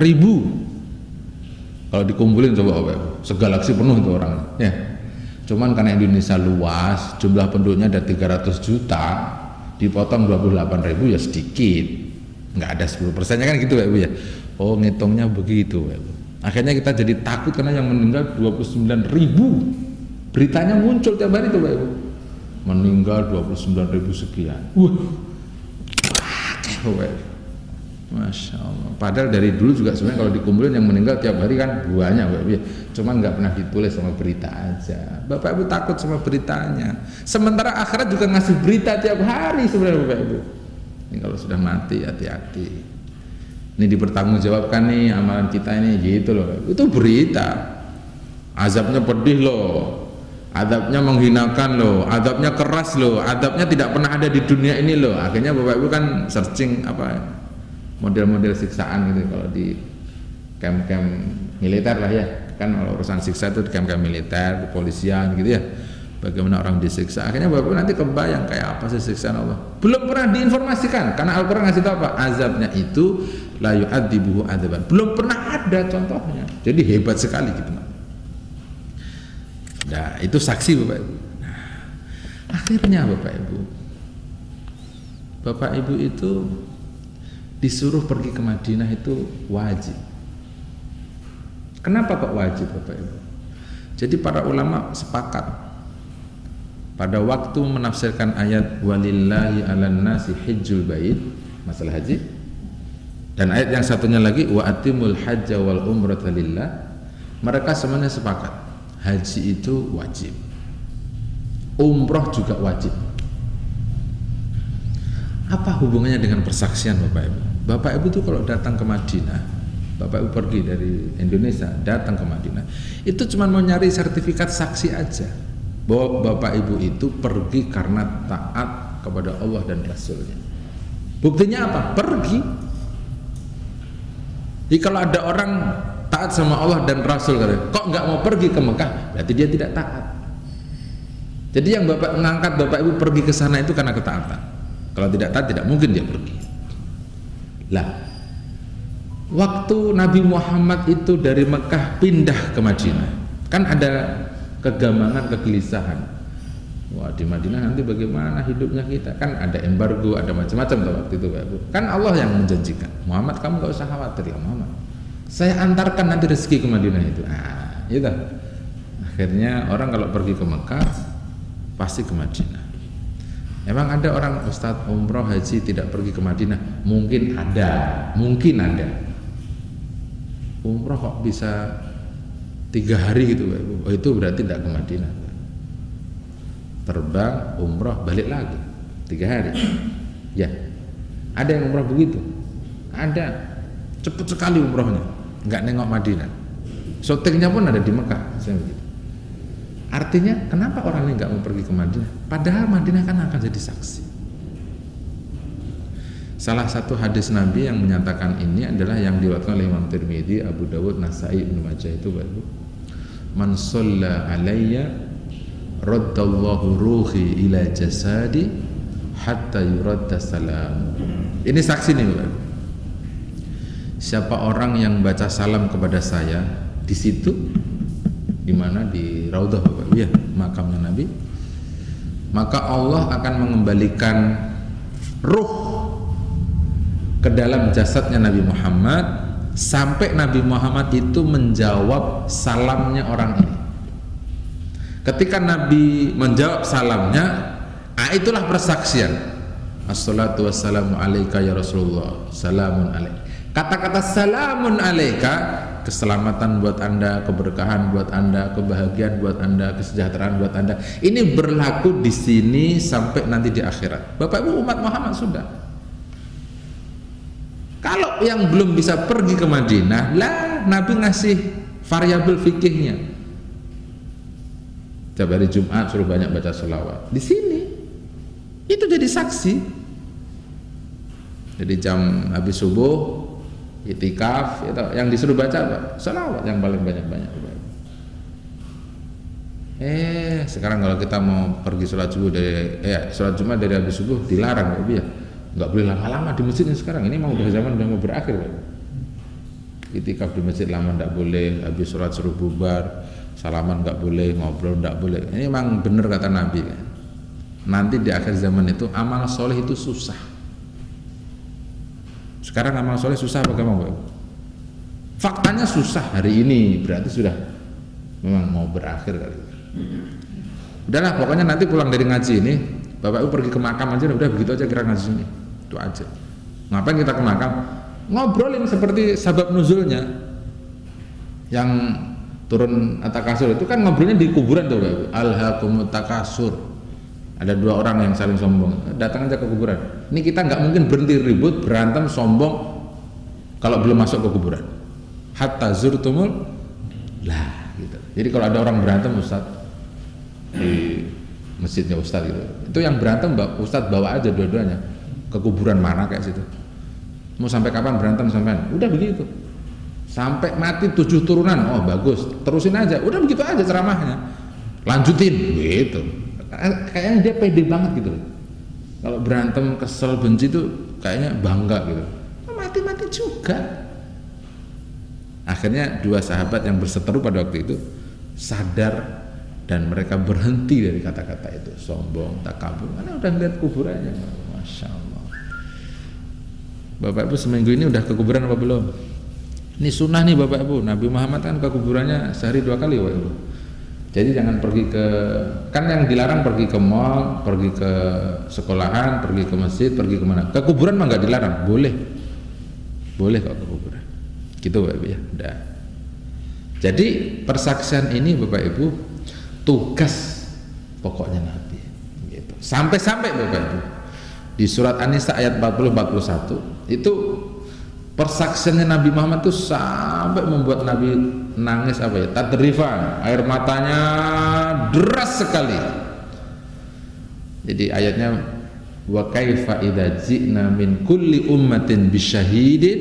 Kalau dikumpulin coba Bapak Ibu, segalaksi penuh itu orang ya. Cuman karena Indonesia luas, jumlah penduduknya ada 300 juta, dipotong 28.000 ya sedikit, nggak ada 10%-nya kan gitu Bapak Ibu ya. Oh ngitungnya begitu Bapak Ibu. Akhirnya kita jadi takut karena yang meninggal 29.000. Beritanya muncul tiap hari tuh Bapak Ibu. Meninggal 29.000 sekian. Masya Allah. Padahal dari dulu juga sebenarnya kalau dikumpulin yang meninggal tiap hari kan banyak Bapak Ibu ya. Cuman nggak pernah ditulis sama berita aja. Bapak Ibu takut sama beritanya. Sementara akhirat juga ngasih berita tiap hari sebenarnya Bapak Ibu. Ini kalau sudah mati hati-hati. Ini dipertanggungjawabkan nih amalan kita ini gitu loh. Itu berita. Azabnya pedih loh. Adabnya menghinakan loh, adabnya keras loh, adabnya tidak pernah ada di dunia ini loh. Akhirnya Bapak Ibu kan searching apa model-model siksaan gitu kalau di camp-camp militer lah ya. Kan kalau urusan siksa itu di camp-camp militer, kepolisian gitu ya. Bagaimana orang disiksa. Akhirnya Bapak Ibu nanti kebayang kayak apa sih siksaan Allah. Belum pernah diinformasikan karena Al-Qur'an ngasih tahu apa? Azabnya itu la yu'adzibuhu adzaban. Belum pernah ada contohnya. Jadi hebat sekali gitu. Nah, itu saksi Bapak Ibu. Nah, akhirnya Bapak Ibu itu disuruh pergi ke Madinah itu wajib. Kenapa kok wajib Bapak Ibu? Jadi para ulama sepakat pada waktu menafsirkan ayat walillahi 'alan nasi hajjul bait, masalah haji, dan ayat yang satunya lagi wa atimul hajja wal umrata lillah, mereka semuanya sepakat haji itu wajib, umroh juga wajib. Apa hubungannya dengan persaksian Bapak Ibu? Bapak Ibu itu kalau datang ke Madinah, Bapak Ibu pergi dari Indonesia datang ke Madinah, itu cuma mau nyari sertifikat saksi aja bahwa Bapak Ibu itu pergi karena taat kepada Allah dan Rasulnya. Buktinya apa? Pergi. Jadi kalau ada orang taat sama Allah dan Rasul, kok nggak mau pergi ke Mekah, berarti dia tidak taat. Jadi yang Bapak mengangkat Bapak Ibu pergi ke sana itu karena ketaatan. Kalau tidak taat tidak mungkin dia pergi. Lah, waktu Nabi Muhammad itu dari Mekah pindah ke Madinah, kan ada kegamangan, kegelisahan. Wah, di Madinah nanti bagaimana hidupnya kita? Kan ada embargo, ada macam-macam waktu itu Bapak Ibu. Kan Allah yang menjanjikan, Muhammad kamu nggak usah khawatir ya Muhammad, saya antarkan nanti rezeki ke Madinah itu. Gitu. Akhirnya orang kalau pergi ke Mekah pasti ke Madinah. Emang ada orang Ustadz umroh haji tidak pergi ke Madinah? Mungkin ada. Umroh kok bisa 3 hari gitu Pak Ibu? Oh, itu berarti tidak ke Madinah. Terbang, umroh, balik lagi 3 hari. Ya, ada yang umroh begitu. Ada, cepet sekali umrohnya, nggak nengok Madinah. Syutingnya pun ada di Mekah. Artinya kenapa orang ini nggak mau pergi ke Madinah? Padahal Madinah kan akan jadi saksi. Salah satu hadis Nabi yang menyatakan ini adalah yang diriwayatkan oleh Imam Tirmidzi, Abu Dawud, Nasai, Ibnu Majah itu Bapak. Man shalla alayya raddallahu ruhi ila jasadi hatta yuradda salam. Ini saksi nih Bapak. Siapa orang yang baca salam kepada saya di situ, di mana di Raudhah Bapak, ya, makamnya Nabi, maka Allah akan mengembalikan ruh ke dalam jasadnya Nabi Muhammad sampai Nabi Muhammad itu menjawab salamnya orang ini. Ketika Nabi menjawab salamnya, itulah persaksian. Assalatu wassalamu alaika ya Rasulullah, salamun alaika. Kata-kata salamun alaika, keselamatan buat Anda, keberkahan buat Anda, kebahagiaan buat Anda, kesejahteraan buat Anda. Ini berlaku di sini sampai nanti di akhirat. Bapak Ibu umat Muhammad sudah. Kalau yang belum bisa pergi ke Madinah, lah Nabi ngasih variabel fikihnya. Tiap hari Jumat suruh banyak baca selawat. Di sini itu jadi saksi. Jadi jam habis subuh itikaf, itu yang disuruh baca apa? Selawat yang paling banyak-banyak. Sekarang kalau kita mau pergi sholat subuh sholat Jumat dari habis subuh dilarang ya. Nggak boleh lama-lama di masjid ini sekarang. Ini udah zaman udah mau berakhir Pak. Itikaf di masjid lama nggak boleh, habis sholat suruh bubar, salaman nggak boleh, ngobrol nggak boleh. Ini memang benar kata Nabi kan. Nanti di akhir zaman itu amal soleh itu susah. Sekarang amal soleh susah apa gampang Pak? Faktanya susah hari ini, berarti sudah memang mau berakhir kali. Udahlah pokoknya nanti pulang dari ngaji ini Bapak Ibu pergi ke makam aja, udah begitu aja kira ngaji sini. Itu aja. Ngapain kita ke makam? Ngobrolin seperti sabab nuzulnya. Yang turun atakasur itu kan ngobrolnya di kuburan tuh Bapak Ibu. Alhaakumut takasur. Ada 2 orang yang saling sombong. Datang aja ke kuburan. Ini kita nggak mungkin berhenti ribut, berantem, sombong kalau belum masuk ke kuburan. Hatta zurtumul lah gitu. Jadi kalau ada orang berantem Ustaz di masjidnya Ustaz gitu, itu yang berantem Ustaz bawa aja dua-duanya ke kuburan mana kayak situ. Mau sampai kapan berantem sampean? Udah begitu sampai mati 7 turunan. Oh bagus, terusin aja. Udah begitu aja ceramahnya, lanjutin gitu. Kayaknya dia pede banget gitu. Kalau berantem kesel benci itu kayaknya bangga gitu. Mati-mati juga. Akhirnya 2 sahabat yang berseteru pada waktu itu sadar dan mereka berhenti dari kata-kata itu, sombong, takabur. Karena udah lihat kuburannya, masya Allah. Bapak Ibu seminggu ini udah ke kuburan apa belum? Ini sunnah nih Bapak Ibu. Nabi Muhammad kan ke kuburannya sehari 2 kali Bapak Ibu. Jadi jangan pergi ke, kan yang dilarang pergi ke mall, pergi ke sekolahan, pergi ke masjid, pergi kemana? Ke kuburan mah nggak dilarang, boleh kok ke kuburan. Gitu Bapak Ibu ya. Udah. Jadi persaksian ini Bapak Ibu tugas pokoknya Nabi gitu. Sampai-sampai Bapak Ibu di surat An-Nisa ayat 40-41 itu persaksiannya Nabi Muhammad itu sampai membuat Nabi nangis apa ya, tadrifan, air matanya deras sekali. Jadi ayatnya wa kaifa idza ji'na min kulli ummatin bisyahidin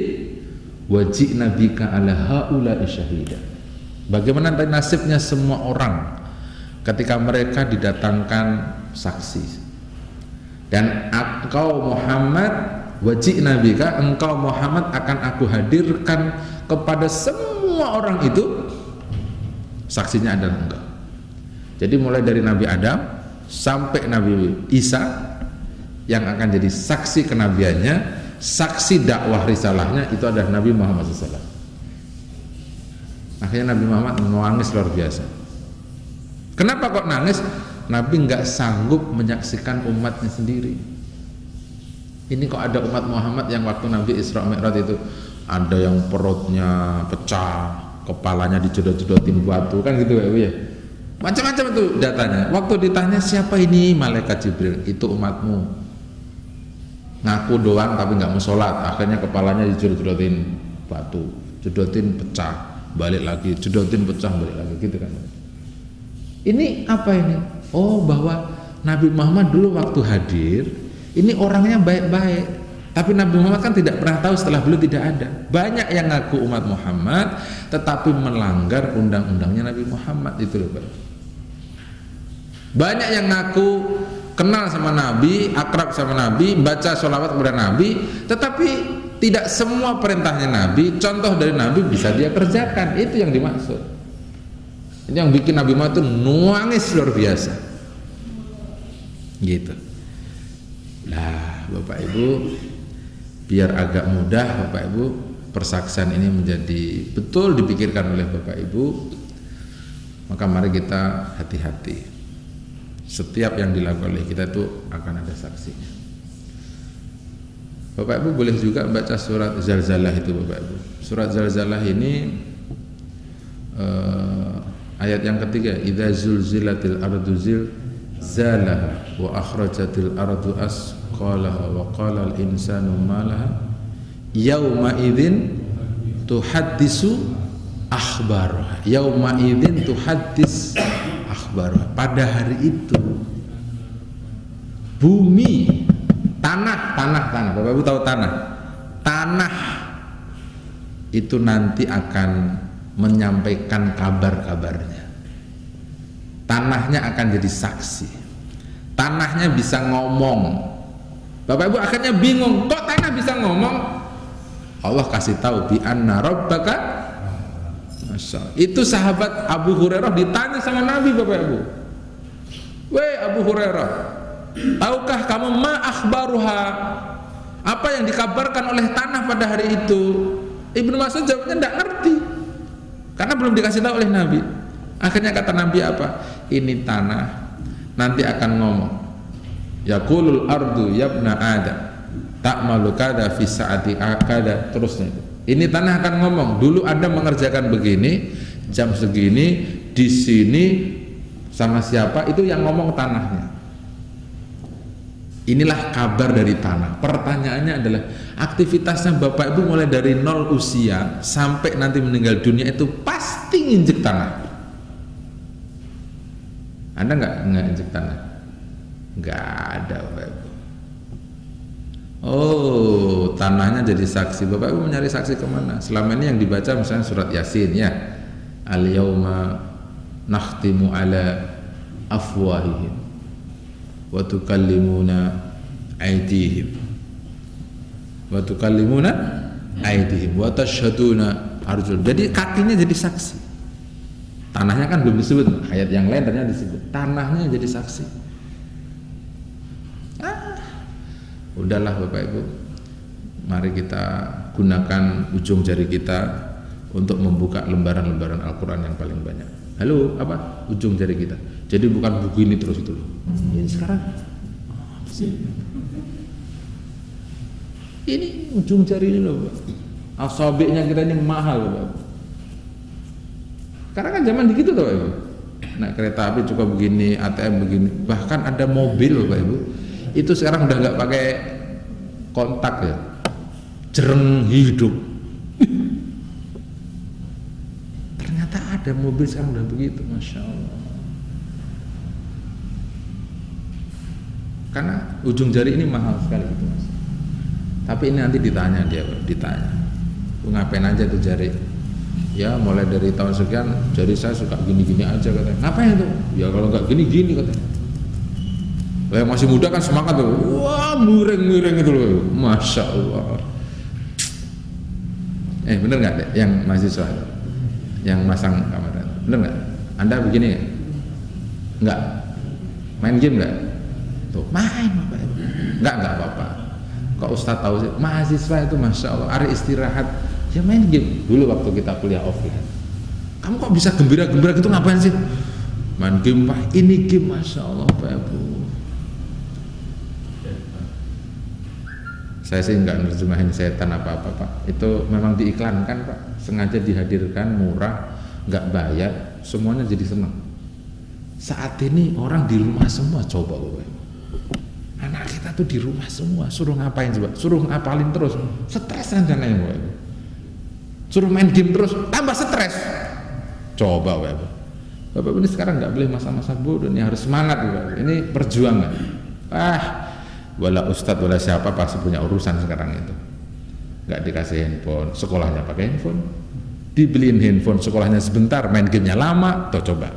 wa ji'na bika ala haula'i syahida. Bagaimana nasibnya semua orang ketika mereka didatangkan saksi. Dan engkau Muhammad wajib nabika, engkau Muhammad akan aku hadirkan kepada semua orang itu, saksinya adalah engkau. Jadi mulai dari Nabi Adam sampai Nabi Isa yang akan jadi saksi kenabiannya, saksi dakwah risalahnya itu adalah Nabi Muhammad SAW. Akhirnya Nabi Muhammad menangis luar biasa. Kenapa kok nangis? Nabi nggak sanggup menyaksikan umatnya sendiri. Ini kok ada umat Muhammad yang waktu Nabi Isra Mi'raj itu ada yang perutnya pecah, kepalanya dijedot-jedotin batu, kan gitu ya. Macam-macam itu datanya. Waktu ditanya siapa ini, malaikat Jibril, itu umatmu. Ngaku doang tapi nggak mau sholat, akhirnya kepalanya dijedot-jedotin batu, jedotin pecah, balik lagi, jedotin pecah, balik lagi, gitu kan. Ini apa ini? Oh, bahwa Nabi Muhammad dulu waktu hadir ini orangnya baik-baik, tapi Nabi Muhammad kan tidak pernah tahu setelah beliau tidak ada. Banyak yang ngaku umat Muhammad tetapi melanggar undang-undangnya Nabi Muhammad, itu loh Pak. Banyak yang ngaku kenal sama Nabi, akrab sama Nabi, baca sholawat kepada Nabi, tetapi tidak semua perintahnya Nabi, contoh dari Nabi bisa dia kerjakan. Itu yang dimaksud. Ini yang bikin Nabi Muhammad itu nuangis luar biasa gitu. Nah Bapak Ibu, biar agak mudah Bapak Ibu, persaksian ini menjadi betul dipikirkan oleh Bapak Ibu, maka mari kita hati-hati. Setiap yang dilakukan oleh kita itu akan ada saksinya. Bapak Ibu boleh juga baca surat Zalzalah itu Bapak Ibu. Surat Zalzalah ini ayat yang ketiga, idza zulzilatil ardu zilzalaha wa akhrajatil ardu asqalaha wa qala al insanu ma laha yauma idzin tuhaddisu akhbaraha. Yauma idzin tuhaddis akhbaraha. Pada hari itu bumi, tanah, Bapak Ibu tahu tanah itu nanti akan menyampaikan kabar-kabarnya. Tanahnya akan jadi saksi. Tanahnya bisa ngomong. Bapak Ibu akhirnya bingung, kok tanah bisa ngomong? Allah kasih tahu bi anna rabbaka. Masya. Itu sahabat Abu Hurairah ditanya sama Nabi Bapak Ibu. Weh Abu Hurairah, tahukah kamu ma akhbaruha? Apa yang dikabarkan oleh tanah pada hari itu? Ibnu Mas'ud jawabnya tidak ngerti, karena belum dikasih tahu oleh Nabi. Akhirnya kata Nabi apa? Ini tanah nanti akan ngomong. Yaqulul ardu yabna Adam ta'malu kada fi sa'ati kada, terusnya. Ini tanah akan ngomong, dulu Anda mengerjakan begini, jam segini, di sini sama siapa, itu yang ngomong tanahnya. Inilah kabar dari tanah. Pertanyaannya adalah aktivitasnya Bapak Ibu mulai dari 0 usia sampai nanti meninggal dunia itu pasti nginjek tanah. Anda nggak injek tanah? Nggak ada Bapak Ibu. Oh, tanahnya jadi saksi. Bapak Ibu mencari saksi kemana? Selama ini yang dibaca misalnya surat Yasin ya, al yauma nakhtimu ala afwahihim wa tukallimuna aydihim wa tukallimuna aydihim wa tashhaduna arjul. Jadi kakinya jadi saksi. Tanahnya kan belum disebut, ayat yang lain ternyata disebut. Tanahnya jadi saksi. Udahlah Bapak Ibu, mari kita gunakan ujung jari kita untuk membuka lembaran-lembaran Al-Quran yang paling banyak. Halo, apa? Ujung jari kita. Jadi bukan buku ini terus itu loh. Ini sekarang ini ujung jari ini loh Pak. Asobiknya kita ini mahal Bapak. Karena kan zaman begitu Bapak Ibu. Naik kereta api juga begini, ATM begini, bahkan ada mobil Bapak Ibu. Itu sekarang udah nggak pakai kontak ya, jereng hidup. Ternyata ada mobil sekarang udah begitu, Masya Allah. Karena ujung jari ini mahal sekali gitu Mas. Tapi ini nanti ditanya dia, ditanya, ngapain aja tuh jari? Ya mulai dari tahun sekian jari saya suka gini-gini aja katanya. Ngapain tuh? Ya kalau nggak gini-gini katanya. Yang masih muda kan semangat tuh, wah miring-miring itu loh, Masya Allah. Bener nggak deh, yang mahasiswa yang masang kamera, bener nggak? Anda begini nggak? Main game nggak? Tuh main Bapak. Nggak apa-apa. Kok Ustadz tahu sih? Mahasiswa itu Masya Allah, hari istirahat ya main game. Dulu waktu kita kuliah offline, kamu kok bisa gembira-gembira gitu ngapain sih? main game, Pak, ini game Masya Allah Pak Ibu. Saya sih nggak nerjemahin setan apa-apa Pak, itu memang diiklankan Pak, sengaja dihadirkan, murah, nggak bayar, semuanya jadi senang. Saat ini orang di rumah semua, coba Bapak Ibu, anak kita tuh di rumah semua, suruh ngapain coba, suruh ngapalin terus, stres aja nih Bapak Ibu, suruh main game terus, tambah stres. Coba Bapak Ibu, Bapak Ibu ini sekarang nggak boleh masa-masa bodoh, ini harus semangat Bapak Ibu. Ini perjuangan. Wala ustadz wala siapa pasti punya urusan sekarang itu, nggak dikasih handphone, sekolahnya pakai handphone, dibeliin handphone, sekolahnya sebentar, main gamenya lama, tuh coba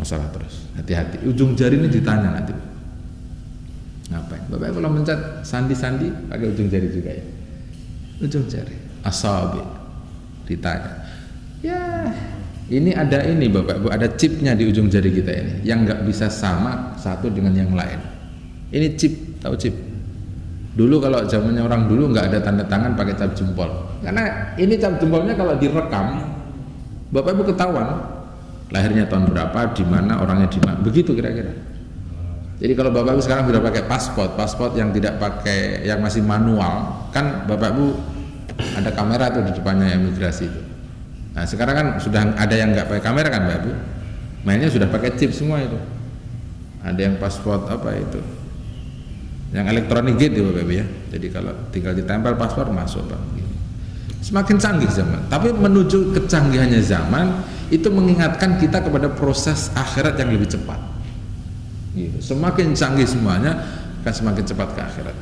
masalah terus. Hati-hati, ujung jari ini ditanya nanti ngapain. Bapak kalau mencet sandi-sandi pakai ujung jari juga ya, ujung jari asabi ditanya. Ya ini ada ini Bapak Ibu, ada chipnya di ujung jari kita ini yang nggak bisa sama satu dengan yang lain. Ini chip, tahu chip? Dulu kalau zamannya orang dulu nggak ada tanda tangan, pakai cap jempol. Karena ini cap jempolnya kalau direkam, Bapak Ibu ketahuan lahirnya tahun berapa, di mana, orangnya di mana, begitu kira-kira. Jadi kalau Bapak Ibu sekarang sudah pakai paspor yang tidak pakai, yang masih manual, kan Bapak Ibu ada kamera tuh di depannya imigrasi itu. Nah sekarang kan sudah ada yang nggak pakai kamera kan Bapak Ibu, mainnya sudah pakai chip semua itu. Ada yang paspor apa itu, yang elektronik gate ya Bapak Ibu ya. Jadi kalau tinggal ditempel paspor masuk Pak. Semakin canggih zaman, tapi menuju kecanggihannya zaman itu mengingatkan kita kepada proses akhirat yang lebih cepat. Gitu. Semakin canggih semuanya akan semakin cepat ke akhirat.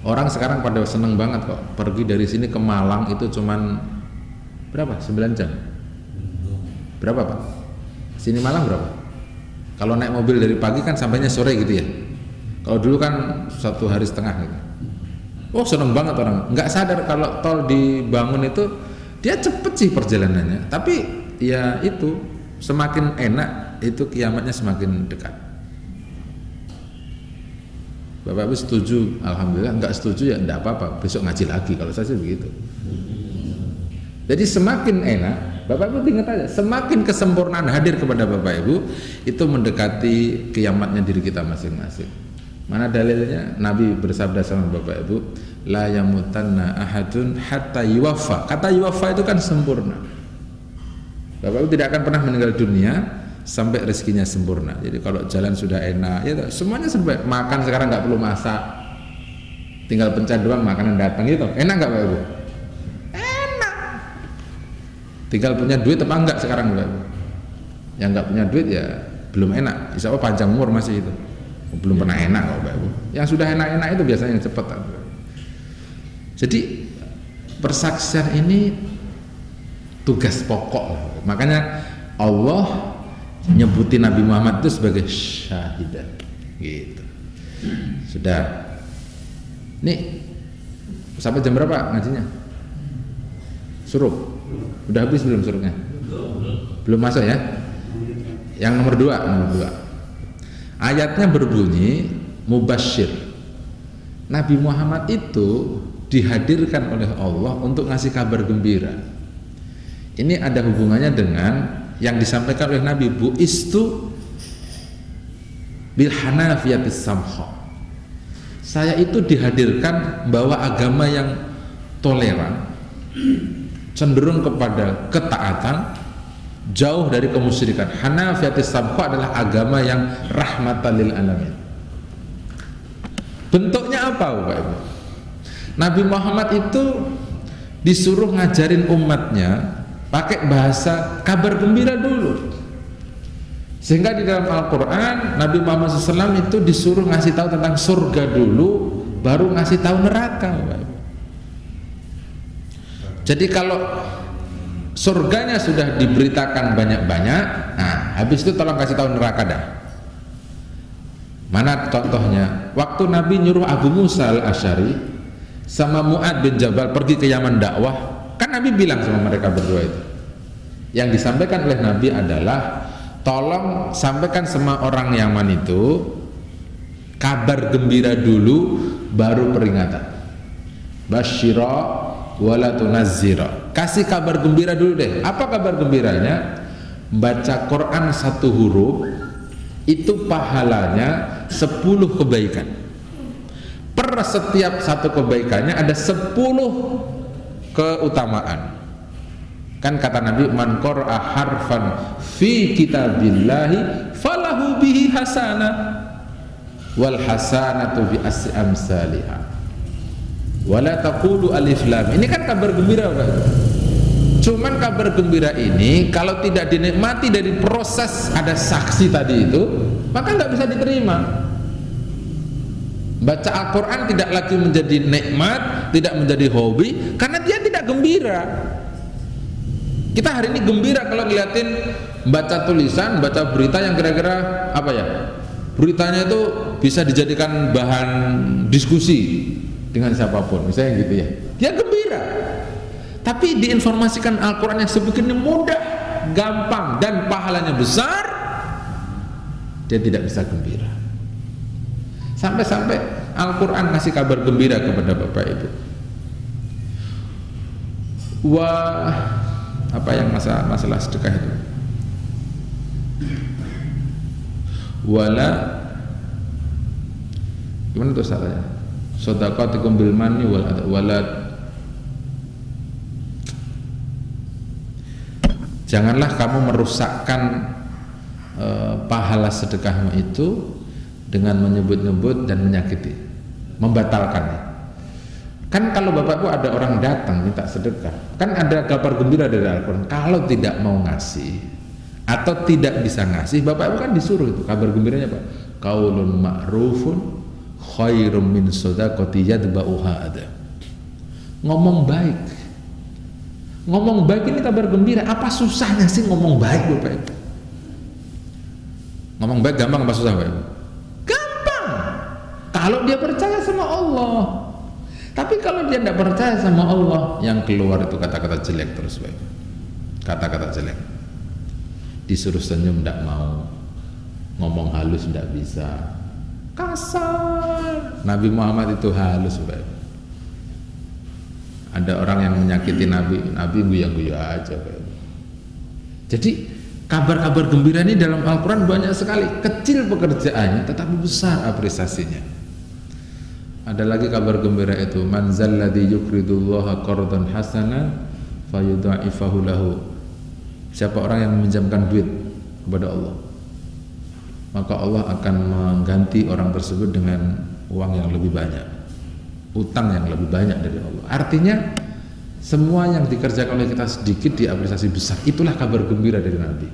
Orang sekarang pada seneng banget kok pergi dari sini ke Malang itu cuman berapa? 9 jam. Berapa Pak? Sini Malang berapa? Kalau naik mobil dari pagi kan sampainya sore gitu ya. Kalau dulu kan 1 hari setengah gitu. Oh seneng banget orang, nggak sadar kalau tol dibangun itu dia cepet sih perjalanannya. Tapi ya itu semakin enak itu kiamatnya semakin dekat. Bapak Ibu setuju? Alhamdulillah. Nggak setuju ya enggak apa-apa. Besok ngaji lagi kalau saya sih begitu. Jadi semakin enak, Bapak Ibu ingat aja, semakin kesempurnaan hadir kepada Bapak Ibu itu mendekati kiamatnya diri kita masing-masing. Mana dalilnya? Nabi bersabda sama Bapak Ibu, la yamutanna ahadun hatta yuwaffa. Kata yuwaffa itu kan sempurna. Bapak Ibu tidak akan pernah meninggal dunia sampai rezekinya sempurna. Jadi kalau jalan sudah enak, ya semuanya serba. Makan sekarang nggak perlu masak, tinggal pencet doang makanan datang gitu. Enak nggak Bapak Ibu? Enak. Tinggal punya duit apa enggak sekarang Bapak Ibu? Yang nggak punya duit ya belum enak. Insya Allah panjang umur masih itu. Belum pernah enak kok Bapak Ibu. Yang sudah enak-enak itu biasanya yang cepat. Jadi persaksian ini tugas pokok. Makanya Allah nyebutin Nabi Muhammad itu sebagai syahidah gitu. Sudah. Nih sampai jam berapa ngajinya? Suruh. Udah habis belum suruhnya? Belum masuk ya? Yang nomor 2. Ayatnya berbunyi mubasyir. Nabi Muhammad itu dihadirkan oleh Allah untuk ngasih kabar gembira. Ini ada hubungannya dengan yang disampaikan oleh Nabi, bu'istu bil hanafiyatis samha. Saya itu dihadirkan bawa agama yang toleran, cenderung kepada ketaatan, jauh dari kemusyrikan. Hanafiyatis samha adalah agama yang rahmatan lil alamin. Bentuknya apa Bapak Ibu? Nabi Muhammad itu disuruh ngajarin umatnya pakai bahasa kabar gembira dulu. Sehingga di dalam Al-Quran Nabi Muhammad SAW itu disuruh ngasih tahu tentang surga dulu, baru ngasih tahu neraka Bapak Ibu. Jadi kalau surganya sudah diberitakan banyak-banyak, nah habis itu tolong kasih tahu neraka dah. Mana contohnya? Waktu Nabi nyuruh Abu Musa al-Asy'ari sama Mu'ad bin Jabal pergi ke Yaman dakwah, kan Nabi bilang sama mereka berdua itu. Yang disampaikan oleh Nabi adalah tolong sampaikan sama orang Yaman itu kabar gembira dulu, baru peringatan. Basyira wala tunazzira. Kasih kabar gembira dulu deh. Apa kabar gembiranya? baca Quran satu huruf itu pahalanya 10 kebaikan. Per setiap satu kebaikannya ada 10 keutamaan. Kan kata Nabi, man qara'a harfan fi kitabillahi falahu bihi hasanah wal hasanatu bi asri amsalihha wala taqulu alif lam. Ini kan kabar gembira, Pak. Cuman kabar gembira ini kalau tidak dinikmati dari proses ada saksi tadi itu, maka nggak bisa diterima. Baca Al-Quran tidak lagi menjadi nikmat, tidak menjadi hobi, karena dia tidak gembira. Kita hari ini gembira kalau ngeliatin baca tulisan, baca berita yang kira-kira apa ya, beritanya itu bisa dijadikan bahan diskusi dengan siapapun, misalnya gitu ya, dia gembira. Tapi diinformasikan Al-Quran yang sebegini mudah, gampang, dan pahalanya besar, dia tidak bisa gembira. Sampai-sampai Al-Quran ngasih kabar gembira kepada Bapak Ibu. Wah, apa yang masalah sedekah itu? Wala, gimana tuh salahnya? Shadaqatikum bil manni wal adha, wala, janganlah kamu merusakkan pahala sedekahmu itu dengan menyebut-nyebut dan menyakiti, membatalkannya. Kan kalau Bapak Ibu ada orang datang minta sedekah, kan ada kabar gembira dari Al-Quran. Kalau tidak mau ngasih atau tidak bisa ngasih, Bapak Ibu kan disuruh itu kabar gembiranya, Pak. Qaulun ma'rufun khairum min shadaqati yatba'uha adha. Ngomong baik. Ngomong baik ini kabar gembira. Apa susahnya sih ngomong baik, Bapak Ibu? Ngomong baik gampang apa susah, Bapak Ibu? Gampang. Kalau dia percaya sama Allah. Tapi kalau dia tidak percaya sama Allah, yang keluar itu kata-kata jelek terus, Bapak. Kata-kata jelek. Disuruh senyum tidak mau, ngomong halus tidak bisa, kasar. Nabi Muhammad itu halus, Bapak. Ada orang yang menyakiti Nabi guya-guya aja, Bapak. Jadi kabar-kabar gembira ini dalam Al-Quran banyak sekali. Kecil pekerjaannya tetapi besar apresiasinya. Ada lagi kabar gembira itu, man zalladzi yuqridullaha qardan hasanan fayudha'ifahu lahu. Siapa orang yang meminjamkan duit kepada Allah, maka Allah akan mengganti orang tersebut dengan uang yang lebih banyak, utang yang lebih banyak dari Allah. Artinya semua yang dikerjakan oleh kita sedikit diapresiasi besar. Itulah kabar gembira dari Nabi.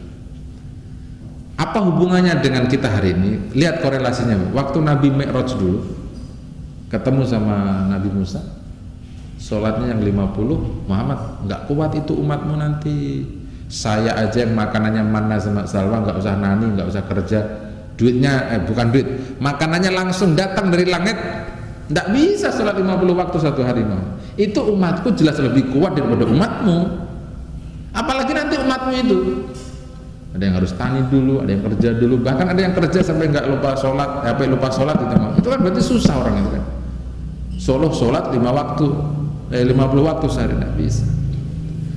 Apa hubungannya dengan kita hari ini? Lihat korelasinya. Waktu Nabi Mi'raj dulu ketemu sama Nabi Musa, sholatnya yang 50, Muhammad nggak kuat itu umatmu nanti, saya aja yang makanannya manna sama salwa, nggak usah nani, nggak usah kerja, duitnya bukan duit, makanannya langsung datang dari langit, nggak bisa sholat 50 waktu satu hari, itu umatku jelas lebih kuat daripada umatmu, apalagi nanti umatmu itu ada yang harus tani dulu, ada yang kerja dulu, bahkan ada yang kerja sampai nggak lupa sholat, lupa sholat itu kan berarti susah orang itu kan. Sholat 50 waktu sehari nggak bisa.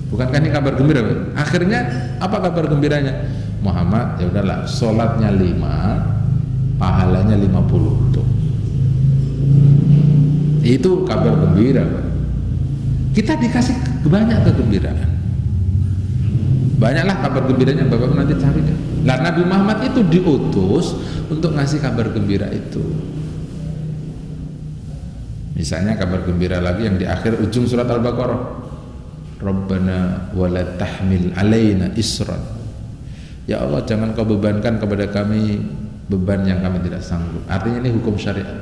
Bukankah ini kabar gembira? Akhirnya apa kabar gembiranya? Muhammad, ya udahlah, sholatnya 5, pahalanya 50 tuh. Itu kabar gembira, Pak. Kita dikasih banyak kegembiraan. Banyaklah kabar gembiranya, Bapak nanti cari deh. Nah, Nabi Muhammad itu diutus untuk ngasih kabar gembira itu. Misalnya kabar gembira lagi yang di akhir ujung surat Al-Baqarah, Rabbana wala tahmil alaina isran. Ya Allah, jangan kau bebankan kepada kami beban yang kami tidak sanggup. Artinya ini hukum syariat.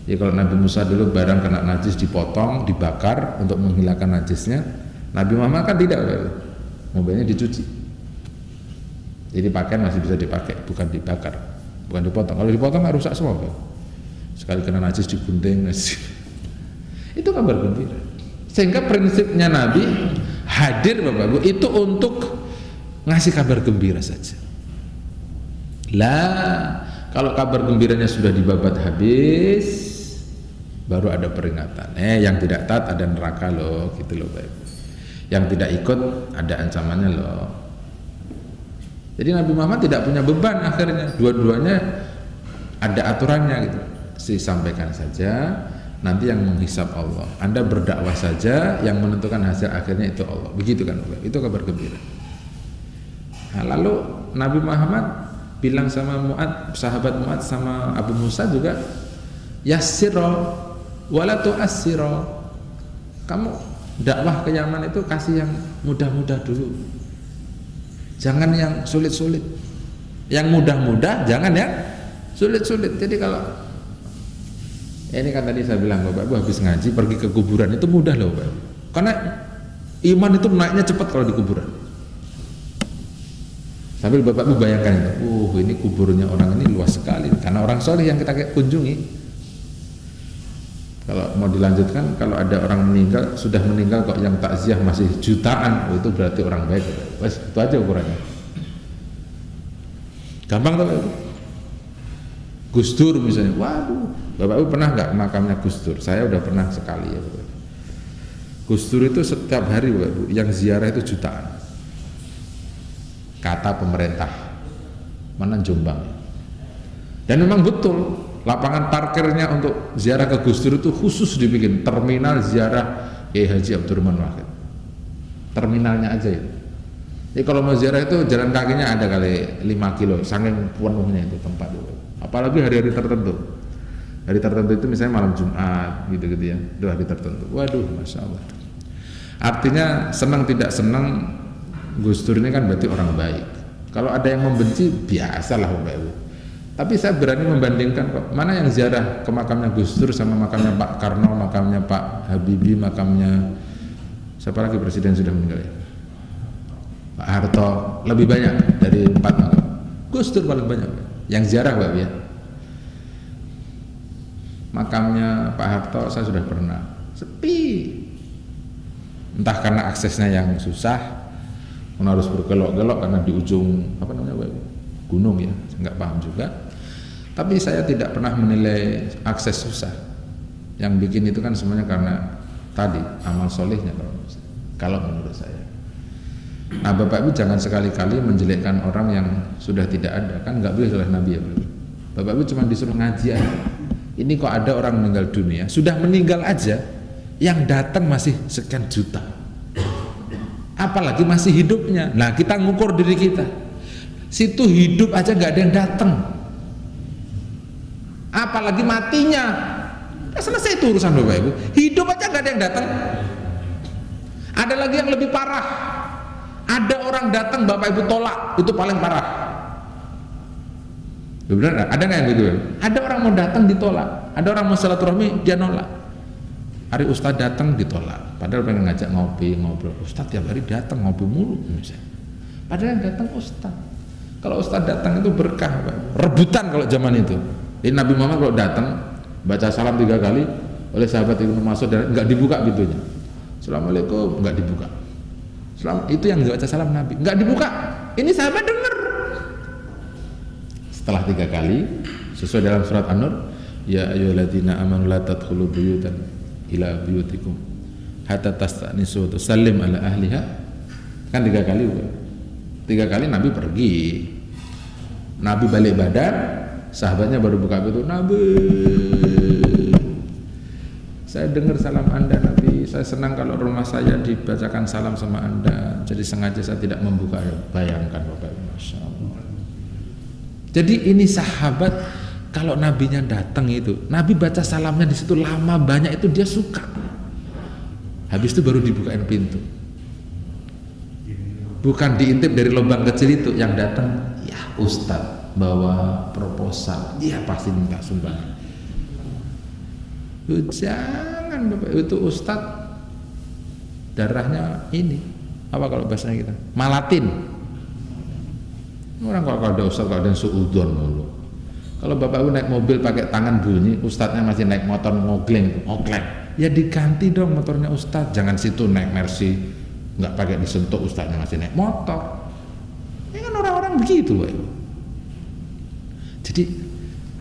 Ya kalau Nabi Musa dulu barang kena najis dipotong, dibakar untuk menghilangkan najisnya, Nabi Muhammad kan tidak, mobilnya dicuci. Jadi pakaian masih bisa dipakai, bukan dibakar, bukan dipotong. Kalau dipotong kan rusak semua, sekali kena najis digunting. Itu kabar gembira. Sehingga prinsipnya Nabi hadir, Bapak Ibu, itu untuk ngasih kabar gembira saja. Lah, kalau kabar gembiranya sudah dibabat habis, baru ada peringatan. Yang tidak taat ada neraka loh, gitu loh, Bapak Ibu. Yang tidak ikut ada ancamannya loh. Jadi Nabi Muhammad tidak punya beban akhirnya, dua-duanya ada aturannya gitu. Disampaikan saja, nanti yang menghisab Allah. Anda berdakwah saja, yang menentukan hasil akhirnya itu Allah. Begitu kan, itu kabar gembira. Nah, lalu Nabi Muhammad bilang sama Mu'ad, sahabat Mu'ad sama Abu Musa juga, yassiro wala tu'assiro. Kamu dakwah ke Yaman itu kasih yang mudah-mudah dulu, jangan yang sulit-sulit. Yang mudah-mudah, jangan yang sulit-sulit. Jadi kalau ini kan tadi saya bilang, Bapak Ibu habis ngaji pergi ke kuburan itu mudah loh Bapak Ibu. Karena iman itu naiknya cepat kalau di kuburan. Sambil Bapak Ibu bayangkan itu, ini kuburnya orang ini luas sekali, karena orang soleh yang kita kunjungi. Kalau mau dilanjutkan, kalau ada orang meninggal, sudah meninggal kok yang takziah masih jutaan, itu berarti orang baik. Wes, itu aja ukurannya. Gampang tuh Bapak Ibu. Gus Dur misalnya, waduh, Bapak Ibu pernah nggak makamnya Gus Dur? Saya udah pernah sekali ya Bapak Ibu. Gus Dur itu setiap hari Bapak Ibu, yang ziarah itu jutaan. Kata pemerintah, mana Jombang. Dan memang betul, lapangan parkirnya untuk ziarah ke Gus Dur itu khusus dibikin terminal ziarah Kiai Haji Abdurrahman Wahid. Terminalnya aja itu. Jadi kalau mau ziarah itu jalan kakinya ada kali 5 kilo, saking penuhnya itu tempat itu. Apalagi hari-hari tertentu. Hari tertentu itu misalnya malam Jumat gitu-gitu ya, itu hari tertentu. Waduh, Masya Allah. Artinya senang tidak senang, Gus Dur ini kan berarti orang baik. Kalau ada yang membenci, biasalah Bapak Ibu. Tapi saya berani membandingkan kok, mana yang ziarah ke makamnya Gus Dur sama makamnya Pak Karno, makamnya Pak Habibie, makamnya siapa lagi presiden sudah meninggal ya? Pak Harto, lebih banyak dari 4 makam. Gus Dur paling banyak yang ziarah Pak ya. Makamnya Pak Harto saya sudah pernah, sepi. Entah karena aksesnya yang susah, harus bergelok-gelok karena di ujung apa namanya Pak, gunung ya, saya nggak paham juga. Tapi saya tidak pernah menilai akses susah. Yang bikin itu kan semuanya karena tadi amal solehnya kalau menurut saya. Nah Bapak Ibu jangan sekali-kali menjelekkan orang yang sudah tidak ada, kan nggak boleh oleh Nabi ya Bapak. Bapak Ibu cuma disuruh ngaji aja. Ini kok ada orang meninggal dunia, sudah meninggal aja, yang datang masih sekian juta. Apalagi masih hidupnya. Nah kita ngukur diri kita. Situ hidup aja nggak ada yang datang. Apalagi matinya. Ya selesai itu urusan Bapak Ibu. Hidup aja nggak ada yang datang. Ada lagi yang lebih parah. Ada orang datang Bapak Ibu tolak, itu paling parah. Benar? Ada nggak yang gitu? Ada orang mau datang ditolak. Ada orang mau silaturahmi dia nolak. Hari Ustadz datang ditolak. Padahal pengen ngajak ngopi, ngobrol. Ustadz tiap hari datang ngopi mulu misalnya. Padahal yang datang Ustadz. Kalau Ustadz datang itu berkah, Pak. Rebutan kalau zaman itu. Jadi Nabi Muhammad kalau datang baca salam 3 kali oleh sahabat Ibnu Mas'ud dan nggak dibuka pintunya. Assalamualaikum, nggak dibuka. Itu yang baca salam Nabi, nggak dibuka. Ini sahabat dengar. Setelah 3 kali, sesuai dalam surat An-Nur, ya ayyuhalladzina amanu la tadkhulu buyutan ila buyutikum hatta tastanisu wa tusallim ala ahliha. Kan 3 kali. 3 kali Nabi pergi. Nabi balik badan, sahabatnya baru buka pintu. Nabi, saya dengar salam Anda Nabi, saya senang kalau rumah saya dibacakan salam sama Anda, jadi sengaja saya tidak membuka. Bayangkan Bapak, Masya Allah. Jadi ini sahabat, kalau nabinya datang itu, Nabi baca salamnya di situ lama banyak itu dia suka. Habis itu baru dibukain pintu. Bukan diintip dari lubang kecil itu, yang datang ya Ustadz bawa proposal, dia pasti minta sumbangan. Jangan Bapak, itu Ustadz darahnya ini apa kalau bahasanya kita malatin. Orang kalau ada Ustadz kalau ada yang suudon mulu. Kalau Bapak Ibu naik mobil pakai tangan bunyi, Ustadznya masih naik motor ngogleng, ya diganti dong motornya Ustadz. Jangan situ naik Mercy nggak pakai disentuh, Ustadznya masih naik motor. Ini kan orang-orang begitu Pak Ibu. Jadi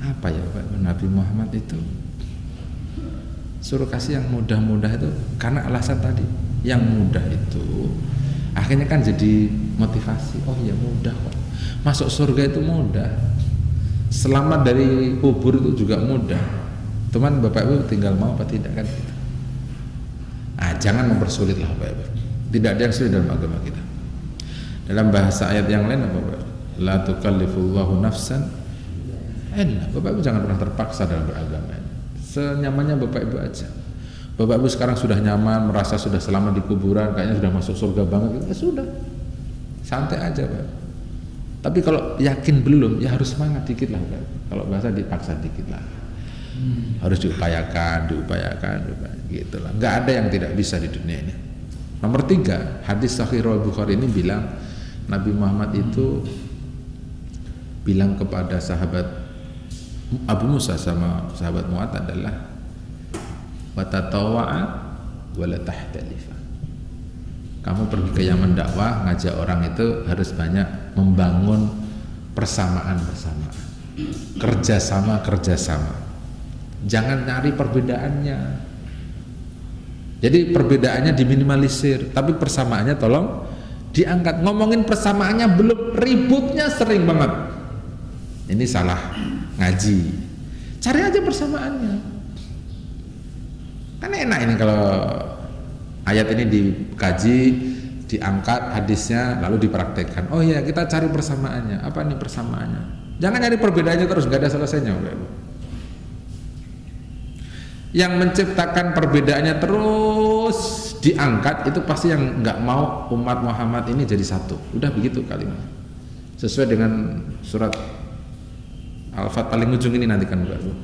apa ya Pak Ibu, Nabi Muhammad itu suruh kasih yang mudah-mudah itu karena alasan tadi, yang mudah itu akhirnya kan jadi motivasi. Oh ya mudah kok. Masuk surga itu mudah, selamat dari kubur itu juga mudah. Teman Bapak Ibu tinggal mau apa tidak kan gitu. Jangan mempersulit lah Bapak Ibu. Tidak ada yang sulit dalam agama kita. Dalam bahasa ayat yang lain apa Bapak? La tukallifullahu nafsan illa. Bapak Ibu jangan pernah terpaksa dalam beragama. Senyamannya Bapak Ibu aja. Bapak Ibu sekarang sudah nyaman, merasa sudah selamat di kuburan, kayaknya sudah masuk surga banget, ya sudah, santai aja Pak. Tapi kalau yakin belum, ya harus semangat dikit lah Pak. Kalau bahasa dipaksa dikit lah, harus diupayakan, gitu lah. Nggak ada yang tidak bisa di dunia ini. Nomor 3, hadis Sahih Bukhari ini bilang Nabi Muhammad itu bilang kepada sahabat Abu Musa sama sahabat Mu'ad adalah watatawa'a wala tahtalifa. Kamu pergi ke Yaman dakwah, ngajak orang itu harus banyak membangun persamaan, kerjasama. Jangan nyari perbedaannya. Jadi perbedaannya diminimalisir, tapi persamaannya tolong diangkat. Ngomongin persamaannya belum, ributnya sering banget. Ini salah ngaji. Cari aja persamaannya. Kan enak ini kalau ayat ini dikaji, diangkat hadisnya lalu dipraktekkan. Oh iya, kita cari persamaannya. Apa nih persamaannya? Jangan nyari perbedaannya terus, nggak ada selesainya. Yang menciptakan perbedaannya terus diangkat itu pasti yang nggak mau umat Muhammad ini jadi satu. Udah begitu kalimat. Sesuai dengan surat Al-Fat paling ujung ini nanti kan Bapak.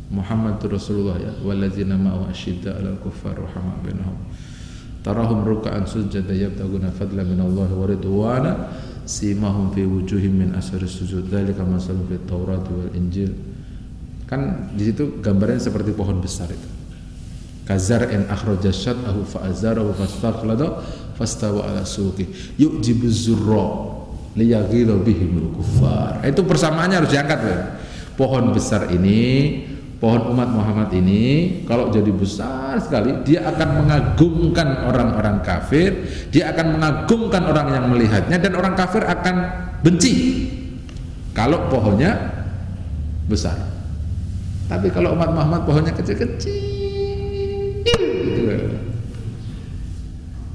Muhammadur Rasulullah ya walladzina ma'ahu asyidda 'alal kuffar rahamah bainahum tarahum ruk'an sujada yabtaguna fadlan minallahi wa ridwana simahum fi wujuhim min asaris sujud dzalika masalun fit Taurat wal Injil. Kan di situ gambarnya seperti pohon besar itu. Kazar'in akhraja syat'ahu fa'azarahu fastaghlada fastawa 'ala suqi yu'jibuz zurra liyaghidha bihimul kuffar. Itu persamaannya harus diangkat ya. Pohon besar ini, pohon umat Muhammad ini kalau jadi besar sekali, dia akan mengagumkan orang-orang kafir, dia akan mengagumkan orang yang melihatnya, dan orang kafir akan benci kalau pohonnya besar. Tapi kalau umat Muhammad pohonnya kecil-kecil gitu,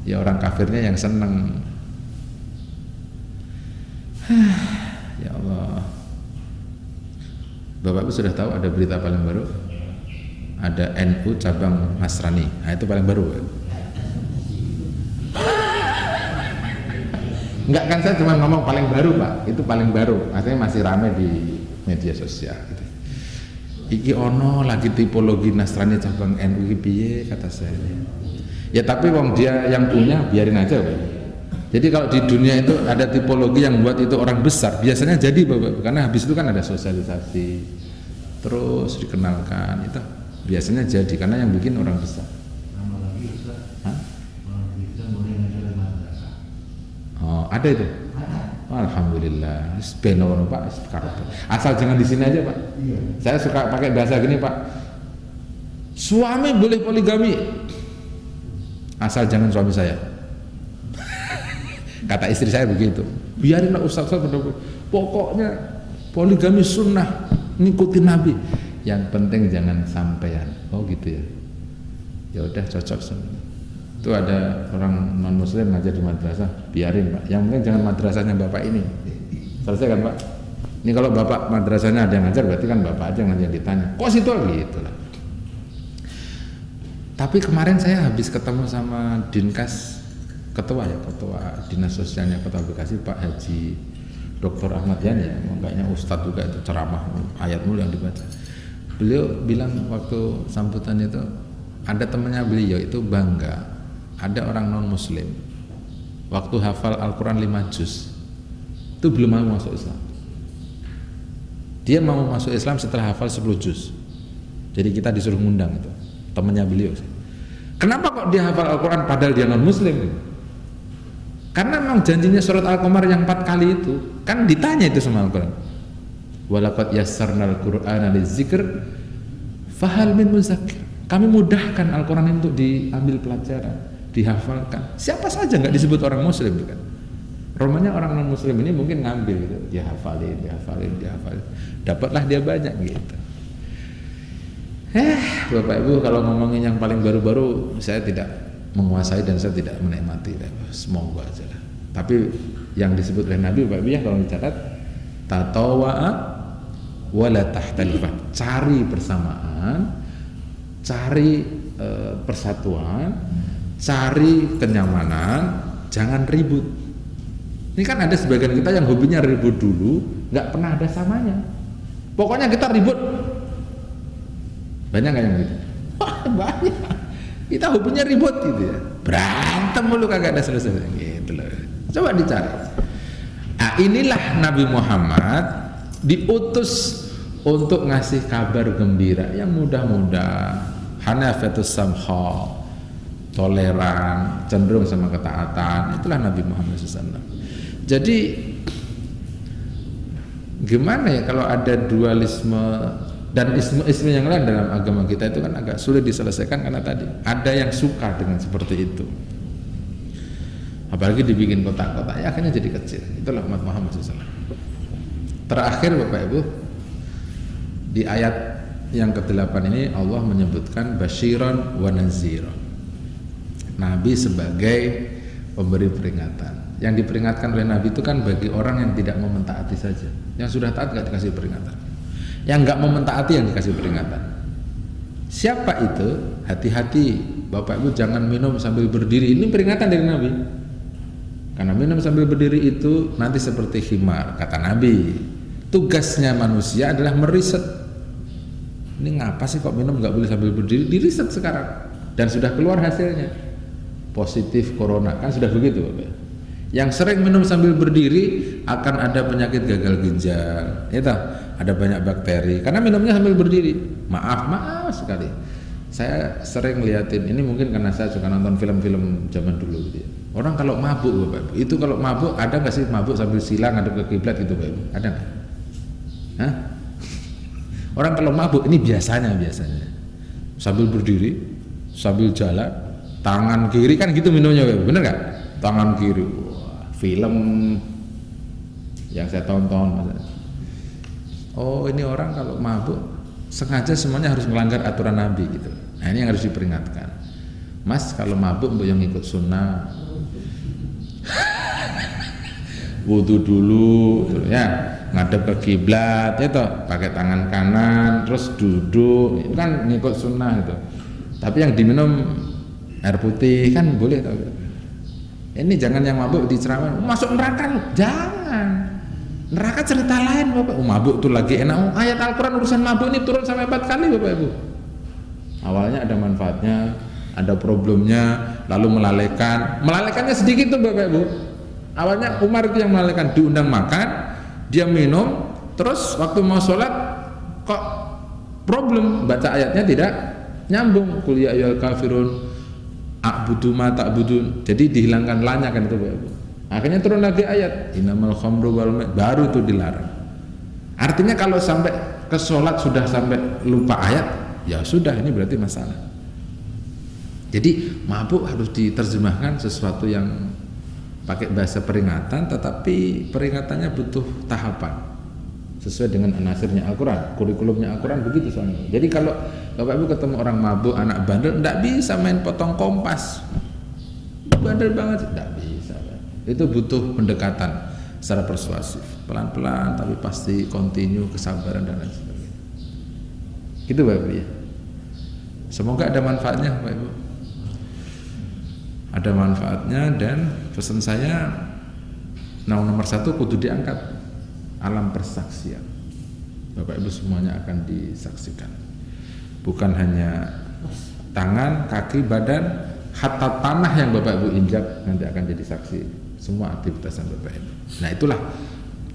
ya orang kafirnya yang seneng. Ya Allah. Bapak Ibu sudah tahu ada berita paling baru, ada NU cabang Nasrani. Nah itu paling baru. Enggak kan, saya cuma ngomong paling baru Pak. Itu paling baru, artinya masih ramai di media sosial gitu. Iki ono lagi tipologi Nasrani cabang NU piye kata saya. Ya tapi wong dia yang punya biarin aja Pak. Jadi kalau di dunia itu ada tipologi yang buat itu orang besar, biasanya jadi Bapak, karena habis itu kan ada sosialisasi, terus dikenalkan, itu biasanya jadi karena yang bikin orang besar. Oh ada itu? Alhamdulillah. Beno Pak, asal jangan di sini aja Pak. Saya suka pakai bahasa gini Pak. Suami boleh poligami, asal jangan suami saya. Kata istri saya begitu. Biarinlah Ustaz pokoknya poligami sunnah, ngikutin Nabi. Yang penting jangan sampean. Oh gitu ya. Ya udah cocok semua. Itu ada orang non muslim ngajar di madrasah, biarin Pak. Yang penting jangan madrasahnya Bapak ini. Selesai kan Pak? Ini kalau Bapak madrasahnya ada yang ngajar, berarti kan Bapak aja yang ditanya. Kok situ gitu lah. Tapi kemarin saya habis ketemu sama Dinkas, ketua dinas sosialnya Kota Bekasi, Pak Haji Dr. Ahmad Yani ya, kayaknya Ustadz juga itu, ceramah ayat mulu yang dibaca. Beliau bilang waktu sambutan itu, ada temannya beliau itu bangga ada orang non muslim waktu hafal Al-Quran 5 juz itu belum mau masuk Islam. Dia mau masuk Islam setelah hafal 10 juz. Jadi kita disuruh ngundang itu temannya beliau. Kenapa kok dia hafal Al-Quran padahal dia non muslim? Karena memang janjinya surat Al-Qamar yang 4 kali itu kan ditanya itu sama Al-Quran. Walaqad yassarnal Qur'ana lidzikr fahal min muzakkir. Kami mudahkan Al-Quran untuk diambil pelajaran, dihafalkan. Siapa saja nggak disebut orang muslim kan? Romanya orang non muslim ini mungkin ngambil gitu, dia hafalin, dapatlah dia banyak gitu. Bapak Ibu, kalau ngomongin yang paling baru-baru saya tidak menguasai dan saya tidak menikmati, semoga aja lah. Tapi yang disebut oleh Nabi, Bapak Ibu ya, kalau dicatat, tatawa'a wala tahtalifah, cari persamaan, cari persatuan, cari kenyamanan, jangan ribut. Ini kan ada sebagian kita yang hobinya ribut dulu, nggak pernah ada samanya. Pokoknya kita ribut. Banyak nggak yang gitu? Wah, banyak. Kita hobinya ribut gitu ya. Berantem mulu kagak ada selesai gitu loh. Coba dicari. Nah, inilah Nabi Muhammad diutus untuk ngasih kabar gembira yang mudah-mudah. Hanafatus samha, toleran, cenderung sama ketaatan. Itulah Nabi Muhammad SAW. Jadi gimana ya kalau ada dualisme dan isme yang lain dalam agama kita, itu kan agak sulit diselesaikan karena tadi ada yang suka dengan seperti itu. Apalagi dibikin kotak-kotak, ya akhirnya jadi kecil. Itulah umat Muhammad SAW. Terakhir Bapak Ibu, di ayat yang ke-8 ini Allah menyebutkan basyiran wa naziran. Nabi sebagai pemberi peringatan. Yang diperingatkan oleh Nabi itu kan bagi orang yang tidak mau mentaati saja. Yang sudah taat nggak dikasih peringatan. Yang nggak mau mentaati yang dikasih peringatan. Siapa itu? Hati-hati, Bapak Ibu, jangan minum sambil berdiri. Ini peringatan dari Nabi. Karena minum sambil berdiri itu nanti seperti khimar, kata Nabi. Tugasnya manusia adalah meriset. Ini ngapa sih kok minum nggak boleh sambil berdiri? Diriset sekarang dan sudah keluar hasilnya. Positif corona, kan sudah begitu Bapak. Yang sering minum sambil berdiri akan ada penyakit gagal ginjal, itu ada banyak bakteri karena minumnya sambil berdiri. Maaf sekali. Saya sering liatin ini, mungkin karena saya suka nonton film-film zaman dulu gitu ya. Orang kalau mabuk Bapak Ibu, itu kalau mabuk ada nggak sih mabuk sambil silang ngadep ke kiblat gitu Bapak Ibu? Ada nggak? Hah? Orang kalau mabuk ini biasanya sambil berdiri, sambil jalan, tangan kiri kan gitu minumnya Bapak Ibu, bener nggak? Tangan kiri. Film yang saya tonton, oh ini orang kalau mabuk sengaja semuanya harus melanggar aturan Nabi gitu. Nah ini yang harus diperingatkan. Mas kalau mabuk mbok yang ikut sunnah, wudu dulu ya, ngadep ke kiblat ya toh, pakai tangan kanan terus duduk, itu kan ngikut sunnah itu. Tapi yang diminum air putih kan boleh toh. Ini jangan yang mabuk diceramai masuk neraka loh, jangan. Neraka cerita lain Bapak. Mabuk tuh lagi enak. Ayat Al-Quran urusan mabuk ini turun sampai 4 kali Bapak Ibu. Awalnya ada manfaatnya, ada problemnya, lalu melalaikannya sedikit tuh Bapak Ibu. Awalnya Umar itu yang melalaikan, diundang makan, dia minum, terus waktu mau sholat kok problem, baca ayatnya tidak nyambung. Qul ya ayyuhal kafirun a'budu ma ta'budun. Jadi dihilangkan lanya kan itu Bapak Ibu. Akhirnya turun lagi ayat innamal khamru wal maisir, baru itu dilarang. Artinya kalau sampai ke sholat sudah sampai lupa ayat, ya sudah, ini berarti masalah. Jadi mabuk harus diterjemahkan sesuatu yang pakai bahasa peringatan, tetapi peringatannya butuh tahapan sesuai dengan anasirnya Al-Quran, kurikulumnya Al-Quran begitu soalnya. Jadi kalau Bapak Ibu ketemu orang mabuk, anak bandel, tidak bisa main potong kompas, bandel banget, tidak bisa. Itu butuh pendekatan secara persuasif, pelan-pelan tapi pasti continue, kesabaran dan lain sebagainya. Gitu Bapak Ibu ya. Semoga ada manfaatnya Bapak Ibu. Ada manfaatnya, dan pesan saya nomor 1 kudu diangkat. Alam persaksian, Bapak Ibu semuanya akan disaksikan, bukan hanya tangan, kaki, badan, hatta tanah yang Bapak Ibu injak nanti akan jadi saksi semua aktivitas Bapak Ibu. Nah itulah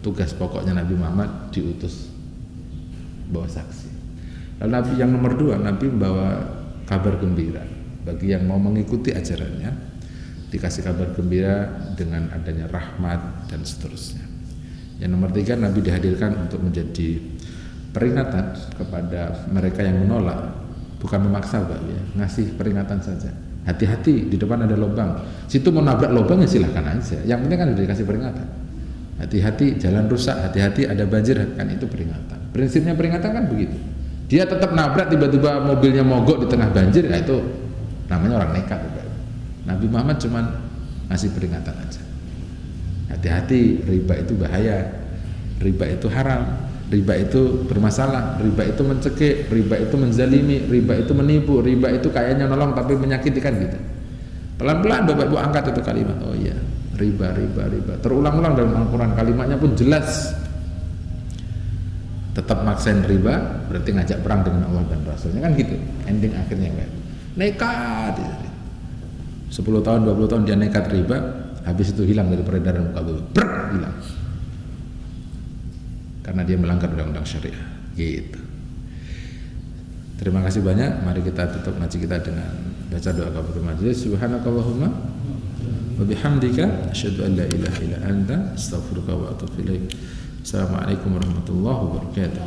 tugas pokoknya Nabi Muhammad diutus bawa saksi. Lalu Nabi yang nomor 2, Nabi membawa kabar gembira bagi yang mau mengikuti ajarannya, dikasih kabar gembira dengan adanya rahmat dan seterusnya. Yang nomor 3, Nabi dihadirkan untuk menjadi peringatan kepada mereka yang menolak, bukan memaksa Pak ya, ngasih peringatan saja. hati-hati di depan ada lubang. Situ mau nabrak lubang ya silahkan aja. Yang penting kan udah dikasih peringatan. Hati-hati jalan rusak, hati-hati ada banjir, kan itu peringatan. Prinsipnya peringatan kan begitu. Dia tetap nabrak, tiba-tiba mobilnya mogok di tengah banjir, ya itu namanya orang nekat. Nabi Muhammad cuman ngasih peringatan aja. Hati-hati, riba itu bahaya, riba itu haram, riba itu bermasalah, riba itu mencekik, riba itu menzalimi, riba itu menipu, riba itu kayaknya nolong tapi menyakiti kan gitu. Pelan-pelan Bapak Ibu angkat itu kalimat. Oh iya, riba. Terulang-ulang dalam Al-Quran, kalimatnya pun jelas. Tetap maksain riba berarti ngajak perang dengan Allah dan Rasulnya kan gitu. Ending akhirnya kayak nekat. 10 tahun, 20 tahun dia nekat riba, habis itu hilang dari peredaran muka bumi. Hilang. Karena dia melanggar undang-undang syariah. Gitu. Terima kasih banyak. Mari kita tutup ngaji kita dengan baca doa kafaratul majelis. Subhanakallahumma wa bihamdika asyhadu an la ilaha illa anta astaghfiruka wa atubu ilaik. Assalamualaikum warahmatullahi wabarakatuh.